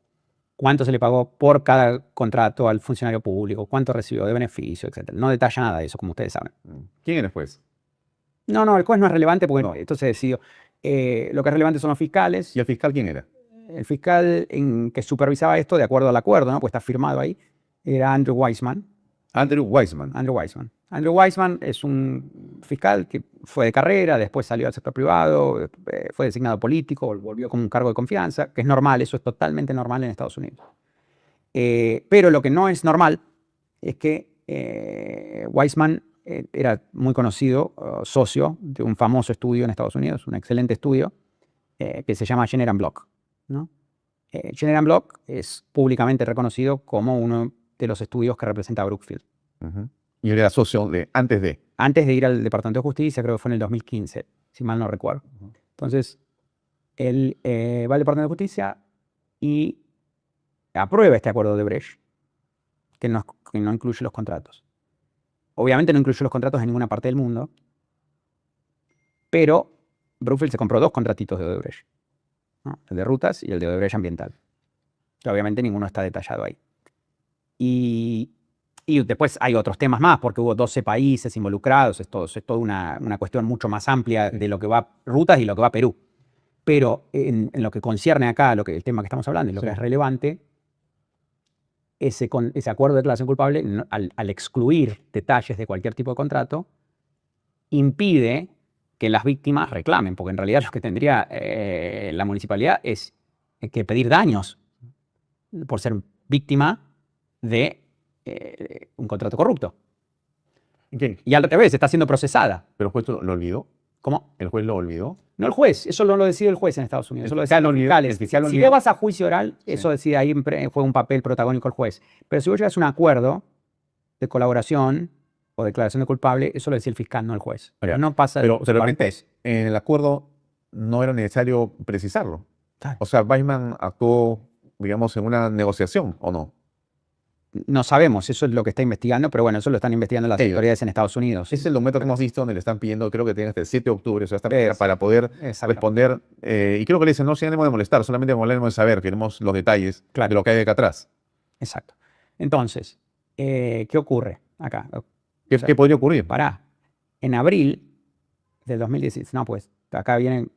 cuánto se le pagó por cada contrato al funcionario público, cuánto recibió de beneficio, etc. No detalla nada de eso, como ustedes saben.
¿Quién era el juez?
No, el juez no es relevante porque
No.
entonces decidió. Lo que es relevante son los fiscales.
¿Y el fiscal quién era?
El fiscal que supervisaba esto, de acuerdo al acuerdo, ¿no? Pues está firmado ahí, era Andrew Weissman.
Andrew Weissman.
Andrew Weissman es un fiscal que fue de carrera, después salió al sector privado, fue designado político, volvió con un cargo de confianza, que es normal, eso es totalmente normal en Estados Unidos. Pero lo que no es normal es que Weissman era muy conocido, socio de un famoso estudio en Estados Unidos, un excelente estudio, que se llama Jenner and Block, ¿no? Jenner and Block es públicamente reconocido como uno de los estudios que representa a Brookfield.
Y él era socio antes de.
Antes de ir al Departamento de Justicia, creo que fue en el 2015, si mal no recuerdo. Entonces, él va al Departamento de Justicia y aprueba este acuerdo de Brecht, que no incluye los contratos. Obviamente no incluye los contratos en ninguna parte del mundo, pero Brookfield se compró 2 contratitos de Odebrecht, ¿no? El de rutas y el de Odebrecht ambiental. Que obviamente ninguno está detallado ahí. Y después hay otros temas más, porque hubo 12 países involucrados, es toda una cuestión mucho más amplia de lo que va rutas y lo que va Perú. Pero en lo que concierne acá, el tema que estamos hablando y lo que es relevante, ese acuerdo de declaración culpable, al excluir detalles de cualquier tipo de contrato, impide que las víctimas reclamen, porque en realidad lo que tendría la municipalidad es que pedir daños por ser víctima de un contrato corrupto.
¿Quién?
Y al revés, está siendo procesada.
¿Pero el juez lo olvidó?
¿Cómo?
¿El juez lo olvidó?
No el juez, eso no lo decide el juez en Estados Unidos, eso lo deciden los fiscales. Si vos vas a juicio oral, eso decide ahí, juega un papel protagónico el juez. Pero si vos llegas a un acuerdo de colaboración o declaración de culpable, eso lo decide el fiscal, no el juez.
Oiga,
No pasa
pero de
por
repente
juez.
en el acuerdo no era necesario precisarlo.
Claro.
O sea, Weissman actuó, digamos, en una negociación, ¿o no?
No sabemos, eso es lo que está investigando, pero bueno, eso lo están investigando las autoridades en Estados Unidos.
Es el documento que hemos visto donde le están pidiendo, creo que tiene hasta el 7 de octubre, o sea, para poder responder. Y creo que le dicen, no, sin ánimo de molestar, solamente con ánimo de saber, queremos los detalles de lo que hay acá atrás.
Exacto. Entonces, ¿qué ocurre acá?
¿Qué podría ocurrir?
Pará. En abril del 2016, no, pues, acá viene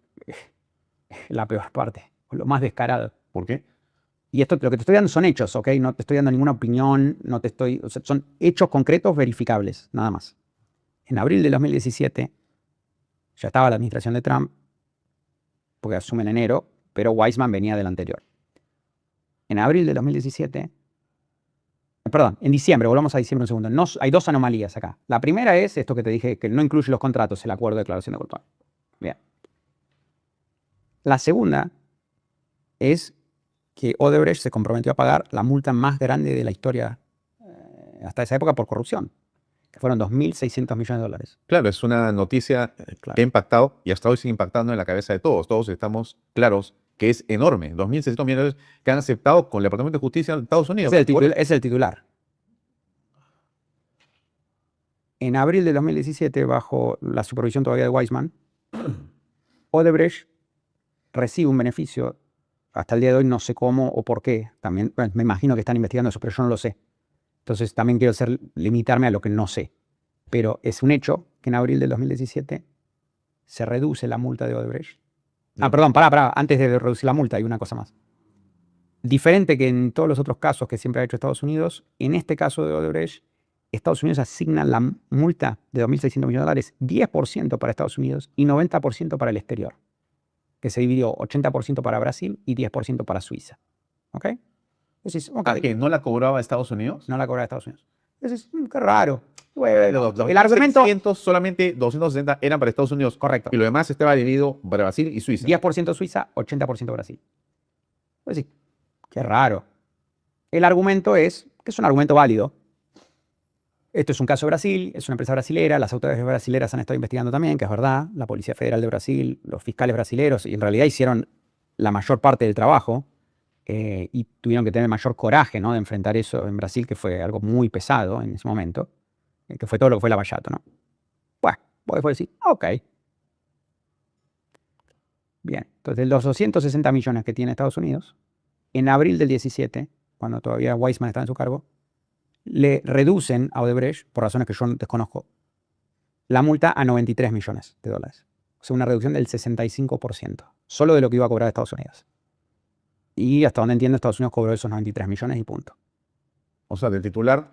la peor parte, lo más descarado.
¿Por qué?
Y esto, lo que te estoy dando son hechos, ¿ok? No te estoy dando ninguna opinión, o sea, son hechos concretos verificables, nada más. En abril del 2017, ya estaba la administración de Trump, porque asume en enero, pero Weissman venía del anterior. En abril del 2017, perdón, en diciembre, volvamos a diciembre un segundo. Hay 2 anomalías acá. La primera es esto que te dije, que no incluye los contratos, el acuerdo de declaración de culpable. Bien. La segunda es que Odebrecht se comprometió a pagar la multa más grande de la historia hasta esa época por corrupción, que fueron 2.600 millones de dólares.
Claro, es una noticia que ha impactado y hasta hoy sigue impactando en la cabeza de todos. Todos estamos claros que es enorme. 2.600 millones de dólares que han aceptado con el Departamento de Justicia de Estados Unidos.
Es el titular. En abril de 2017, bajo la supervisión todavía de Weissman, Odebrecht recibe un beneficio, hasta el día de hoy no sé cómo o por qué, también bueno, me imagino que están investigando eso, pero yo no lo sé. Entonces también quiero limitarme a lo que no sé. Pero es un hecho que en abril del 2017 se reduce la multa de Odebrecht. Ah, perdón, pará, antes de reducir la multa hay una cosa más. Diferente que en todos los otros casos que siempre ha hecho Estados Unidos, en este caso de Odebrecht, Estados Unidos asigna la multa de 2.600 millones de dólares, 10% para Estados Unidos y 90% para el exterior, que se dividió 80% para Brasil y 10% para Suiza. ¿Ok? Entonces, okay,
¿Que no la cobraba Estados Unidos?
no la cobra Estados Unidos. Entonces, qué raro.
Bueno,
El argumento...
600, solamente 260 eran para Estados Unidos.
Correcto.
Y lo demás estaba dividido para Brasil y Suiza.
10% Suiza, 80% Brasil. Entonces, qué raro. El argumento es, que es un argumento válido. Esto es un caso de Brasil, es una empresa brasilera, las autoridades brasileras han estado investigando también, que es verdad, la Policía Federal de Brasil, los fiscales brasileros, y en realidad hicieron la mayor parte del trabajo y tuvieron que tener mayor coraje, ¿no?, de enfrentar eso en Brasil, que fue algo muy pesado en ese momento, que fue todo lo que fue Lava Jato, ¿no? Bueno, vos después decís, ok. Bien, entonces los 260 millones que tiene Estados Unidos, en abril del 17, cuando todavía Weissman estaba en su cargo, le reducen a Odebrecht, por razones que yo desconozco, la multa a 93 millones de dólares. O sea, una reducción del 65%, solo de lo que iba a cobrar Estados Unidos. Y hasta donde entiendo, Estados Unidos cobró esos 93 millones y punto.
O sea, del titular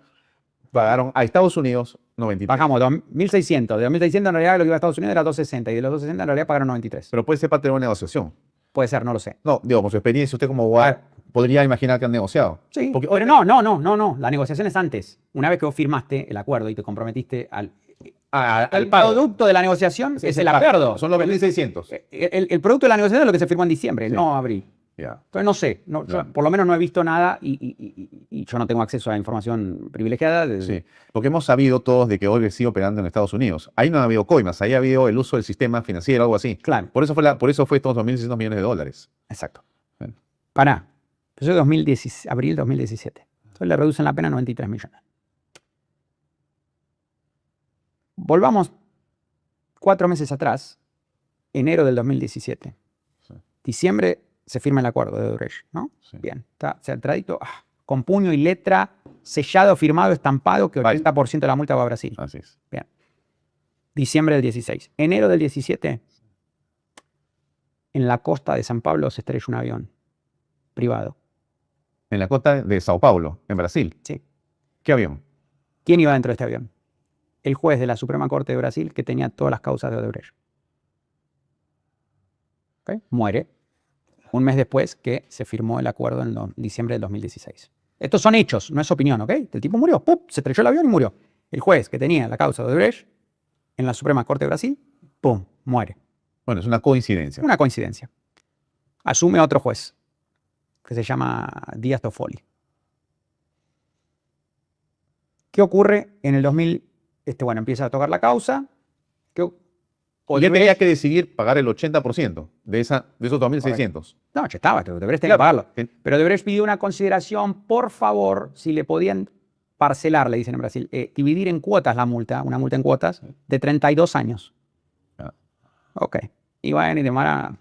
pagaron a Estados Unidos 93.
Bajamos 2.600. De 2.600 en realidad lo que iba a Estados Unidos era 260. Y de los 260 en realidad pagaron 93.
Pero puede ser parte de una negociación.
Puede ser, no lo sé.
No, digo, con su experiencia, usted como abogado podría imaginar que han negociado.
Sí,
porque,
pero no. La negociación es antes. Una vez que vos firmaste el acuerdo y te comprometiste al producto de la negociación es el acuerdo.
Son los 2.600.
El producto de la negociación es lo que se firmó en diciembre, sí, no abril.
Yeah.
Entonces no sé, yo por lo menos no he visto nada y yo no tengo acceso a información privilegiada.
Sí, porque hemos sabido todos de que Odebrecht sigue operando en Estados Unidos. Ahí no ha habido coimas, ahí ha habido el uso del sistema financiero, algo así.
Claro.
Por eso fue estos 2.600 millones de dólares.
Exacto.
Bueno.
Para, eso es abril 2017. Entonces le reducen la pena a 93 millones. Volvamos 4 meses atrás, enero del 2017. Sí. Diciembre se firma el acuerdo de Odebrecht, ¿no? Sí. Bien, está centradito, con puño y letra, sellado, firmado, estampado, que 80% de la multa va a Brasil.
Así es.
Bien. Diciembre del 16. Enero del 17, en la costa de San Pablo se estrella un avión privado.
En la costa de Sao Paulo, en Brasil.
Sí.
¿Qué avión?
¿Quién iba dentro de este avión? El juez de la Suprema Corte de Brasil que tenía todas las causas de Odebrecht. ¿Okay? Muere un mes después que se firmó el acuerdo en diciembre del 2016. Estos son hechos, no es opinión, ¿ok? El tipo murió, ¡pum! Se estrelló el avión y murió. El juez que tenía la causa de Odebrecht en la Suprema Corte de Brasil, ¡pum! Muere.
Bueno, es una coincidencia.
Una coincidencia. Asume otro juez que se llama Díaz Toffoli. ¿Qué ocurre en el 2000? Bueno, empieza a tocar la causa.
Y él tenía que decidir pagar el 80% de esos 2.600.
No, ya estaba, Odebrecht tenía que pagarlo. Pero Odebrecht pidió una consideración, por favor, si le podían parcelar, le dicen en Brasil, dividir en cuotas la multa, una multa en cuotas, de 32 años. Ok. Y bueno, y demora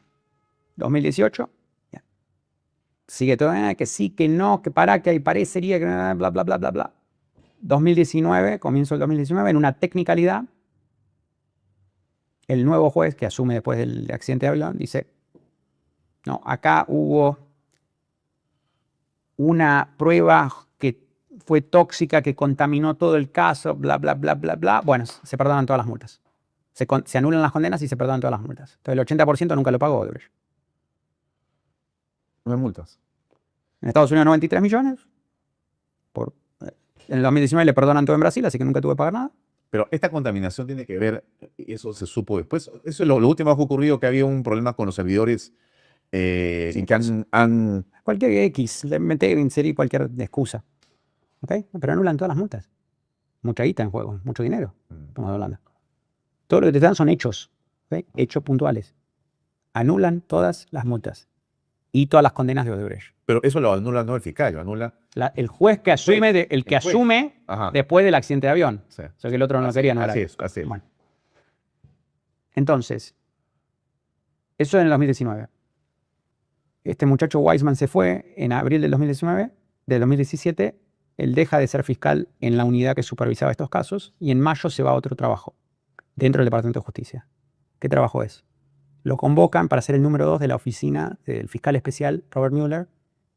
2018. Ya. Sigue todo, que sí, que no, que para, que parecería, que bla, bla, bla, bla, bla. 2019, comienzo del 2019, en una tecnicalidad, el nuevo juez que asume después del accidente de avión dice, no, acá hubo una prueba que fue tóxica, que contaminó todo el caso, bla, bla, bla, bla, bla. Bueno, se perdonan todas las multas. Se anulan las condenas y se perdonan todas las multas. Entonces el 80% nunca lo pagó Odebrecht.
No hay multas.
En Estados Unidos 93 millones. En el 2019 le perdonan todo en Brasil, así que nunca tuve que pagar nada.
Pero esta contaminación tiene que ver, y eso se supo después, eso es lo último que ha ocurrido, que había un problema con los servidores y que han...
Cualquier X, le inventé inserir cualquier excusa. ¿Okay? Pero anulan todas las multas. Mucha guita en juego, mucho dinero. Estamos hablando. Todo lo que te dan son hechos, ¿okay? Hechos puntuales. Anulan todas las multas y todas las condenas de Odebrecht.
Pero eso lo anula no el fiscal, lo anula...
el juez que asume, asume después del accidente de avión.
Sí.
O sea que el otro no lo quería.
Así es.
Bueno. Entonces, Eso en el 2019. Este muchacho Weissman se fue en abril del 2019, del 2017. Él deja de ser fiscal en la unidad que supervisaba estos casos y en mayo se va a otro trabajo dentro del Departamento de Justicia. ¿Qué trabajo es? Lo convocan para ser el número 2 de la oficina del fiscal especial Robert Mueller,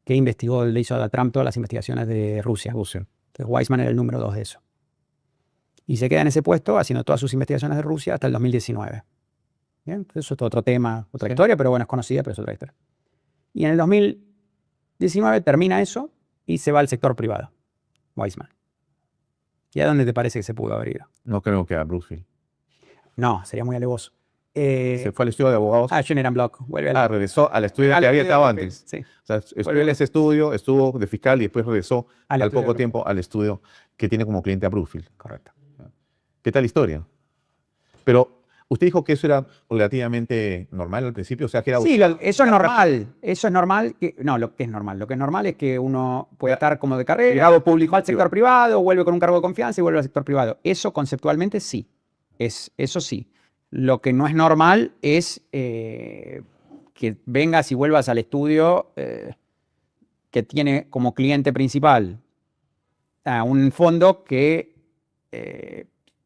que le hizo a Trump todas las investigaciones de Rusia. Entonces Weissman era el número 2 de eso. Y se queda en ese puesto haciendo todas sus investigaciones de Rusia hasta el 2019. Bien, eso es otro tema, otra historia, pero bueno, es conocida, pero es otra historia. Y en el 2019 termina eso y se va al sector privado, Weissman. ¿Y a dónde te parece que se pudo haber ido?
No creo que a Brookfield.
No, sería muy alevoso.
Se fue al estudio de abogados.
Jenner Block.
Regresó al estudio que había estado antes.
Sí.
O sea, estuvo en ese estudio, estuvo de fiscal y después regresó al poco tiempo al estudio que tiene como cliente a Brookfield.
Correcto.
¿Qué tal historia? Pero usted dijo que eso era relativamente normal al principio, o sea, que era...
Sí, eso es normal. Eso es normal. Lo que es normal. Lo que es normal es que uno puede estar como de carrera,
privado, público,
al sector privado, vuelve con un cargo de confianza y vuelve al sector privado. Eso conceptualmente sí. Eso sí. Lo que no es normal es que vengas y vuelvas al estudio que tiene como cliente principal a un fondo que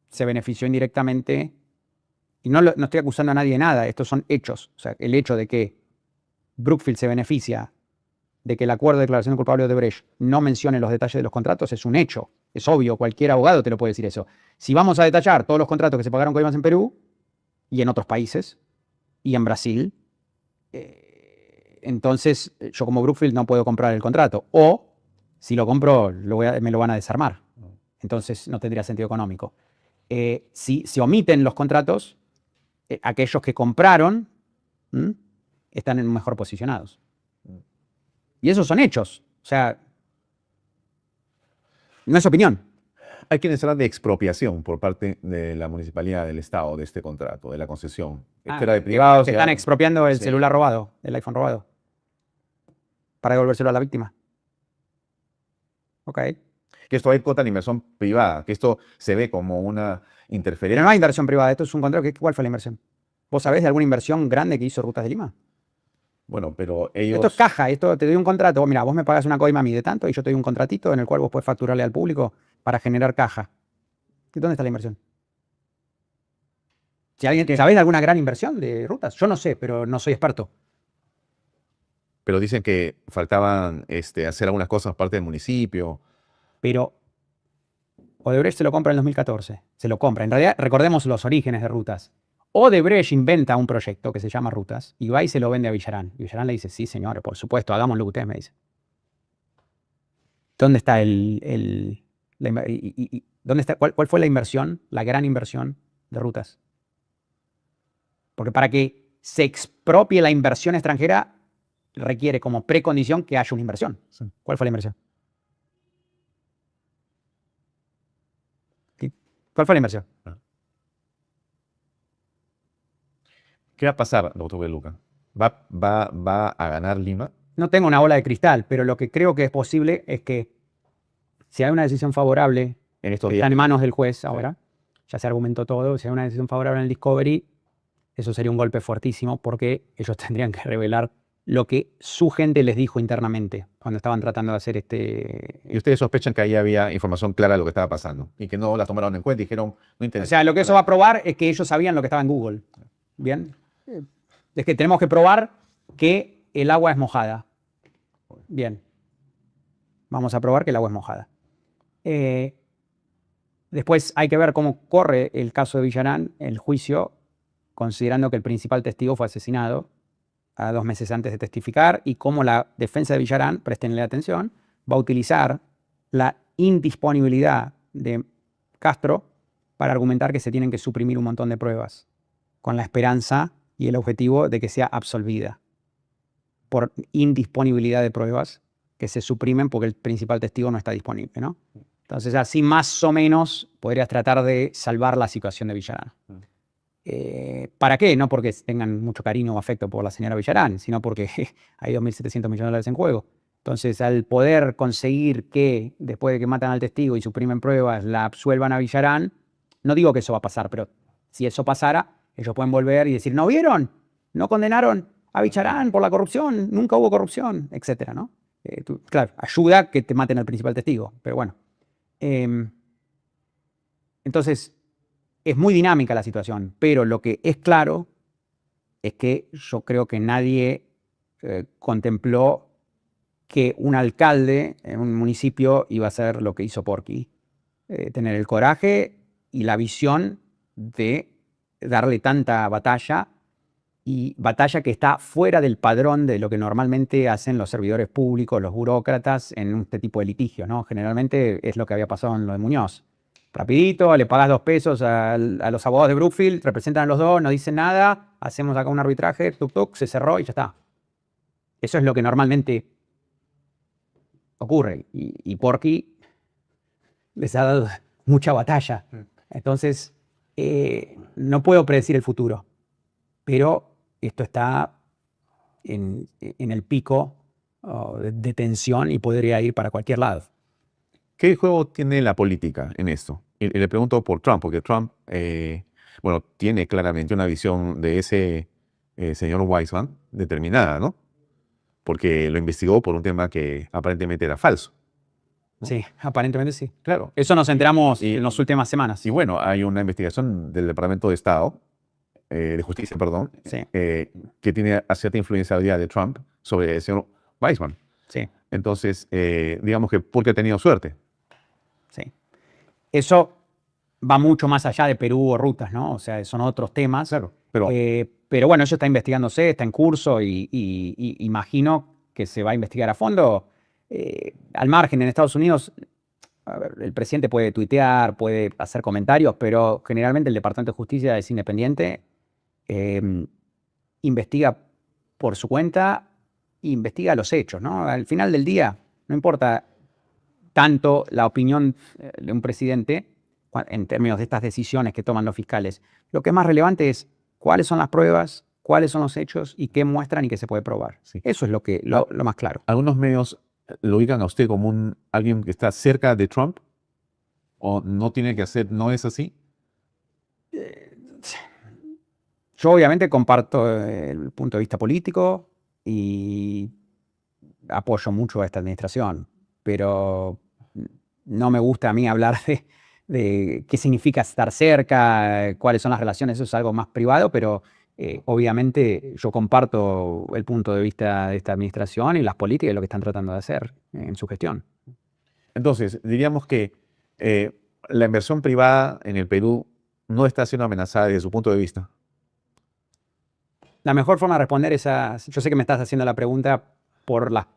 se benefició indirectamente. Y no estoy acusando a nadie de nada, estos son hechos. O sea, el hecho de que Brookfield se beneficia de que el acuerdo de declaración de culpable de Odebrecht no mencione los detalles de los contratos es un hecho. Es obvio, cualquier abogado te lo puede decir eso. Si vamos a detallar todos los contratos que se pagaron con IVAs en Perú y en otros países y en Brasil, entonces yo como Brookfield no puedo comprar el contrato. O si lo compro, me lo van a desarmar. Entonces no tendría sentido económico. Si se omiten los contratos, aquellos que compraron están mejor posicionados. Y esos son hechos. O sea, no es opinión.
Hay quienes hablan de expropiación por parte de la municipalidad, del Estado, de este contrato, de la concesión. Esfera de privados.
Se están expropiando el celular robado, el iPhone robado, para devolvérselo a la víctima. Ok.
Que esto hay cuota de inversión privada, que esto se ve como una interferencia.
Pero no hay inversión privada, esto es un contrato. ¿Cuál fue la inversión? ¿Vos sabés de alguna inversión grande que hizo Rutas de Lima?
Bueno, pero ellos...
Esto es caja, esto te doy un contrato. Mira, vos me pagas una coima a mí de tanto y yo te doy un contratito en el cual vos podés facturarle al público para generar caja. ¿Dónde está la inversión? ¿Sabés de alguna gran inversión de rutas? Yo no sé, pero no soy experto.
Pero dicen que faltaban hacer algunas cosas parte del municipio.
Pero Odebrecht se lo compra en el 2014. Se lo compra. En realidad, recordemos los orígenes de Rutas. Odebrecht inventa un proyecto que se llama Rutas y va y se lo vende a Villarán. Y Villarán le dice, sí, señor, por supuesto, hagamos lo que ustedes me dicen. ¿Dónde está ¿dónde está, cuál fue la inversión, la gran inversión de Rutas? Porque para que se expropie la inversión extranjera requiere como precondición que haya una inversión. Sí. ¿Cuál fue la inversión? ¿Cuál fue la inversión?
¿Qué va a pasar, doctor Beluca? ¿Va a ganar Lima?
No tengo una bola de cristal, pero lo que creo que es posible es que si hay una decisión favorable, está en manos del juez ahora, ya se argumentó todo, si hay una decisión favorable en el Discovery, eso sería un golpe fuertísimo porque ellos tendrían que revelar lo que su gente les dijo internamente cuando estaban tratando de hacer
Y ustedes sospechan que ahí había información clara de lo que estaba pasando y que no la tomaron en cuenta y dijeron, no interesa.
O sea, lo que eso va a probar es que ellos sabían lo que estaba en Google. ¿Bien? Es que tenemos que probar que el agua es mojada. Bien. Vamos a probar que el agua es mojada. Después hay que ver cómo corre el caso de Villarán, el juicio, considerando que el principal testigo fue asesinado a 2 meses antes de testificar y cómo la defensa de Villarán, préstenle atención, va a utilizar la indisponibilidad de Castro para argumentar que se tienen que suprimir un montón de pruebas con la esperanza y el objetivo de que sea absolvida por indisponibilidad de pruebas que se suprimen porque el principal testigo no está disponible, ¿no? Entonces, así más o menos podrías tratar de salvar la situación de Villarán. ¿Para qué? No porque tengan mucho cariño o afecto por la señora Villarán, sino porque hay 2.700 millones de dólares en juego. Entonces, al poder conseguir que, después de que matan al testigo y suprimen pruebas, la absuelvan a Villarán, no digo que eso va a pasar, pero si eso pasara, ellos pueden volver y decir, ¿no vieron? no condenaron a Villarán por la corrupción, nunca hubo corrupción, etcétera, ¿no? Claro, ayuda a que te maten al principal testigo, pero bueno. Entonces, es muy dinámica la situación, pero lo que es claro es que yo creo que nadie contempló que un alcalde en un municipio iba a hacer lo que hizo Porky. Tener el coraje y la visión de darle tanta batalla, y batalla que está fuera del padrón de lo que normalmente hacen los servidores públicos, los burócratas en este tipo de litigios, ¿no? Generalmente es lo que había pasado en lo de Muñoz. Rapidito, le pagas 2 pesos a los abogados de Brookfield, representan a los dos, no dicen nada, hacemos acá un arbitraje, tuk tuk, se cerró y ya está. Eso es lo que normalmente ocurre. Y Porky les ha dado mucha batalla. Entonces, no puedo predecir el futuro, pero esto está en el pico de tensión y podría ir para cualquier lado.
¿Qué juego tiene la política en esto? Y le pregunto por Trump, porque Trump, bueno, tiene claramente una visión de ese señor Weissman determinada, ¿no? Porque lo investigó por un tema que aparentemente era falso, ¿no?
Sí, aparentemente sí.
Claro.
Eso nos enteramos en las últimas semanas.
Y bueno, hay una investigación del Departamento de Estado, de Justicia, perdón,
Sí.
que tiene cierta influencialidad de Trump sobre el señor Weissman.
Sí,
Entonces, digamos que porque ha tenido suerte.
sí. Eso va mucho más allá de Perú o rutas, ¿no? O sea, son otros temas.
Claro, pero
Pero bueno, eso está investigándose, está en curso y imagino que se va a investigar a fondo. Al margen, en Estados Unidos, a ver, el presidente puede tuitear, puede hacer comentarios, pero generalmente el Departamento de Justicia es independiente, investiga por su cuenta, investiga los hechos, ¿no? Al final del día, no importa tanto la opinión de un presidente en términos de estas decisiones que toman los fiscales. Lo que es más relevante es cuáles son las pruebas, cuáles son los hechos y qué muestran y qué se puede probar.
Sí.
Eso es lo más claro.
algunos medios lo ubican a usted como alguien que está cerca de Trump, o no tiene que hacer, no es así.
Yo obviamente comparto el punto de vista político y apoyo mucho a esta administración, pero no me gusta a mí hablar de qué significa estar cerca, cuáles son las relaciones, eso es algo más privado, pero obviamente yo comparto el punto de vista de esta administración y las políticas y lo que están tratando de hacer en su gestión.
Entonces, diríamos que la inversión privada en el Perú no está siendo amenazada desde su punto de vista.
La mejor forma de responder yo sé que me estás haciendo la pregunta por las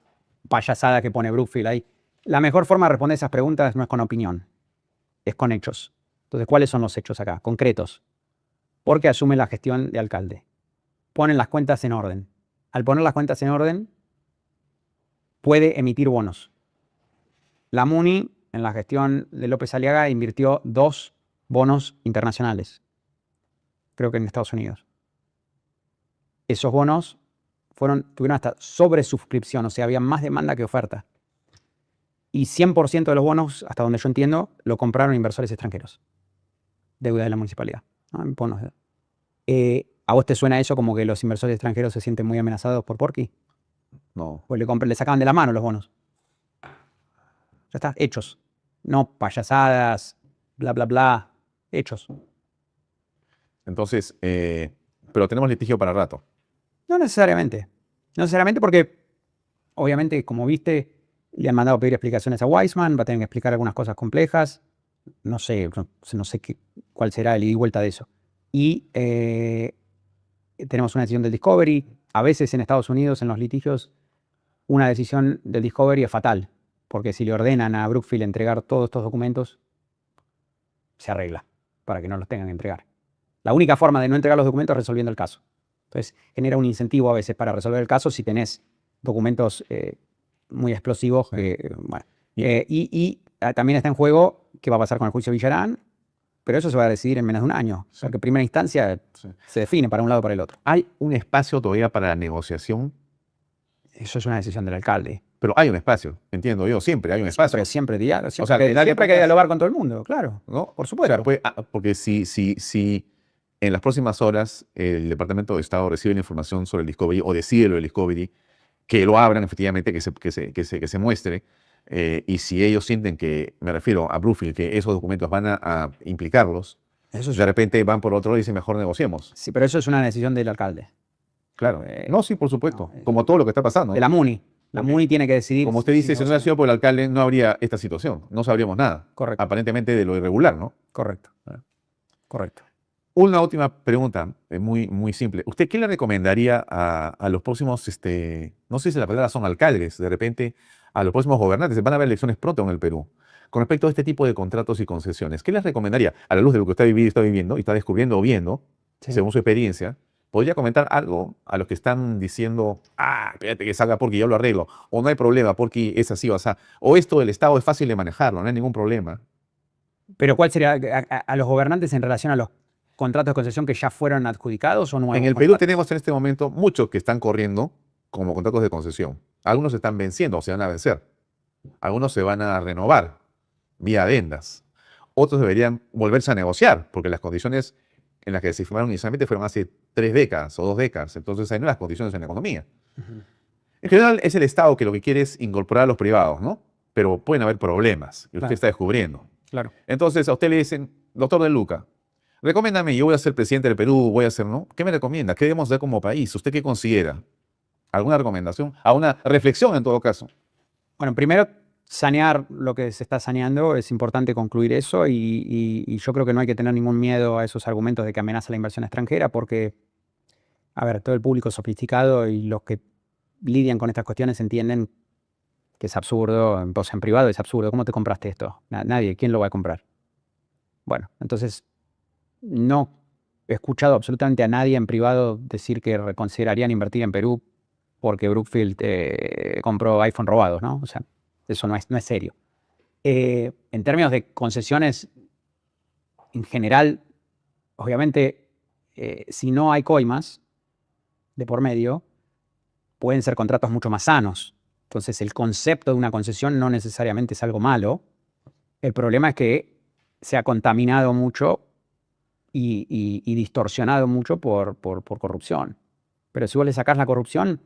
payasadas que pone Brookfield ahí. La mejor forma de responder esas preguntas no es con opinión, es con hechos. Entonces, ¿cuáles son los hechos acá? Concretos. Porque asume la gestión de alcalde. Ponen las cuentas en orden. Al poner las cuentas en orden, puede emitir bonos. La MUNI, en la gestión de López Aliaga, invirtió 2 bonos internacionales, creo que en Estados Unidos. Esos bonos tuvieron hasta sobresuscripción, o sea, había más demanda que oferta. Y 100% de los bonos, hasta donde yo entiendo, lo compraron inversores extranjeros. Deuda de la municipalidad, ¿no? Bonos. ¿A vos te suena eso como que los inversores extranjeros se sienten muy amenazados por Porky?
No.
Pues le sacaban de la mano los bonos. Ya está, hechos. No payasadas, bla, bla, bla. Hechos.
Entonces, pero tenemos litigio para rato.
No necesariamente. No necesariamente porque, obviamente, como viste, le han mandado a pedir explicaciones a Weissman, va a tener que explicar algunas cosas complejas. No sé cuál será el ida y vuelta de eso. Y tenemos una decisión del Discovery. A veces en Estados Unidos, en los litigios, una decisión del Discovery es fatal, porque si le ordenan a Brookfield entregar todos estos documentos, se arregla para que no los tengan que entregar. La única forma de no entregar los documentos es resolviendo el caso. Entonces, genera un incentivo a veces para resolver el caso si tenés documentos muy explosivos.
Sí.
Bueno. También está en juego qué va a pasar con el juicio Villarán, pero eso se va a decidir en menos de un año.
Sí.
Porque en primera instancia se define para un lado o para el otro.
¿Hay un espacio todavía para la negociación?
Eso es una decisión del alcalde.
Pero hay un espacio, entiendo yo, siempre hay un espacio.
Siempre
sea,
hay que dialogar con todo el mundo, claro.
¿No?
Por supuesto.
O sea, porque si en las próximas horas el Departamento de Estado recibe la información sobre el Discovery o decide lo del Discovery, que lo abran efectivamente, que se muestre. Y si ellos sienten que, me refiero a Bluefield, que esos documentos van a implicarlos,
Eso es,
de repente van por otro lado y dicen mejor negociemos.
sí, pero eso es una decisión del alcalde.
Claro. No, sí, por supuesto.
no,
Como todo lo que está pasando.
De la MUNI. La MUNI tiene que decidir.
Como usted dice, si no hubiera sido por el alcalde, no habría esta situación. No sabríamos nada.
Correcto.
Aparentemente de lo irregular, ¿no?
Correcto. Correcto.
Una última pregunta, muy, muy simple. ¿Usted qué le recomendaría a los próximos, no sé si la palabra son alcaldes, de repente, a los próximos gobernantes? Van a haber elecciones pronto en el Perú. Con respecto a este tipo de contratos y concesiones, ¿qué les recomendaría? A la luz de lo que usted está viviendo y está descubriendo o viendo,
Sí.
según su experiencia, ¿podría comentar algo a los que están diciendo, espérate que salga porque yo lo arreglo, o no hay problema porque es así o así, o esto del Estado es fácil de manejarlo, no hay ningún problema?
Pero ¿cuál sería a los gobernantes en relación a los contratos de concesión que ya fueron adjudicados o nuevos?
En el Perú tenemos en este momento muchos que están corriendo como contratos de concesión. Algunos se están venciendo o se van a vencer. Algunos se van a renovar vía adendas. Otros deberían volverse a negociar, porque las condiciones en las que se firmaron inicialmente fueron hace 3 décadas o 2 décadas. Entonces hay nuevas condiciones en la economía. En general es el Estado que lo que quiere es incorporar a los privados, ¿no? Pero pueden haber problemas y usted
Claro.
está descubriendo.
Claro.
Entonces a usted le dicen, doctor De Luca, recomiéndame, yo voy a ser presidente del Perú, voy a ser, ¿no? ¿Qué me recomienda? ¿Qué debemos hacer como país? ¿Usted qué considera? ¿Alguna recomendación? ¿Alguna reflexión en todo caso?
Bueno, primero, sanear lo que se está saneando, es importante concluir eso y yo creo que no hay que tener ningún miedo a esos argumentos de que amenaza la inversión extranjera porque, a ver, todo el público sofisticado y los que lidian con estas cuestiones entienden que es absurdo, vos en privado es absurdo, ¿cómo te compraste esto? Nadie, ¿quién lo va a comprar? Bueno, entonces no he escuchado absolutamente a nadie en privado decir que reconsiderarían invertir en Perú porque Brookfield compró iPhone robados, ¿no? O sea, eso no es serio. En términos de concesiones, en general, obviamente, si no hay coimas de por medio, pueden ser contratos mucho más sanos. Entonces, el concepto de una concesión no necesariamente es algo malo. El problema es que se ha contaminado mucho y distorsionado mucho por corrupción. Pero si vos le sacás la corrupción,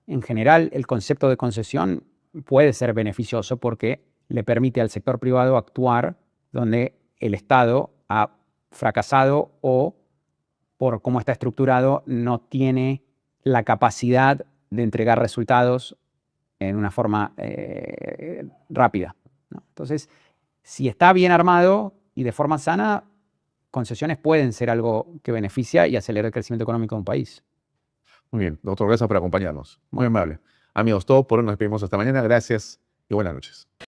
en general el concepto de concesión puede ser beneficioso porque le permite al sector privado actuar donde el Estado ha fracasado o, por cómo está estructurado, no tiene la capacidad de entregar resultados en una forma rápida, ¿no? Entonces, si está bien armado y de forma sana, concesiones pueden ser algo que beneficia y acelera el crecimiento económico de un país.
Muy bien, doctor, gracias por acompañarnos. Muy amable. Amigos, todo por hoy nos despedimos hasta mañana. Gracias y buenas noches.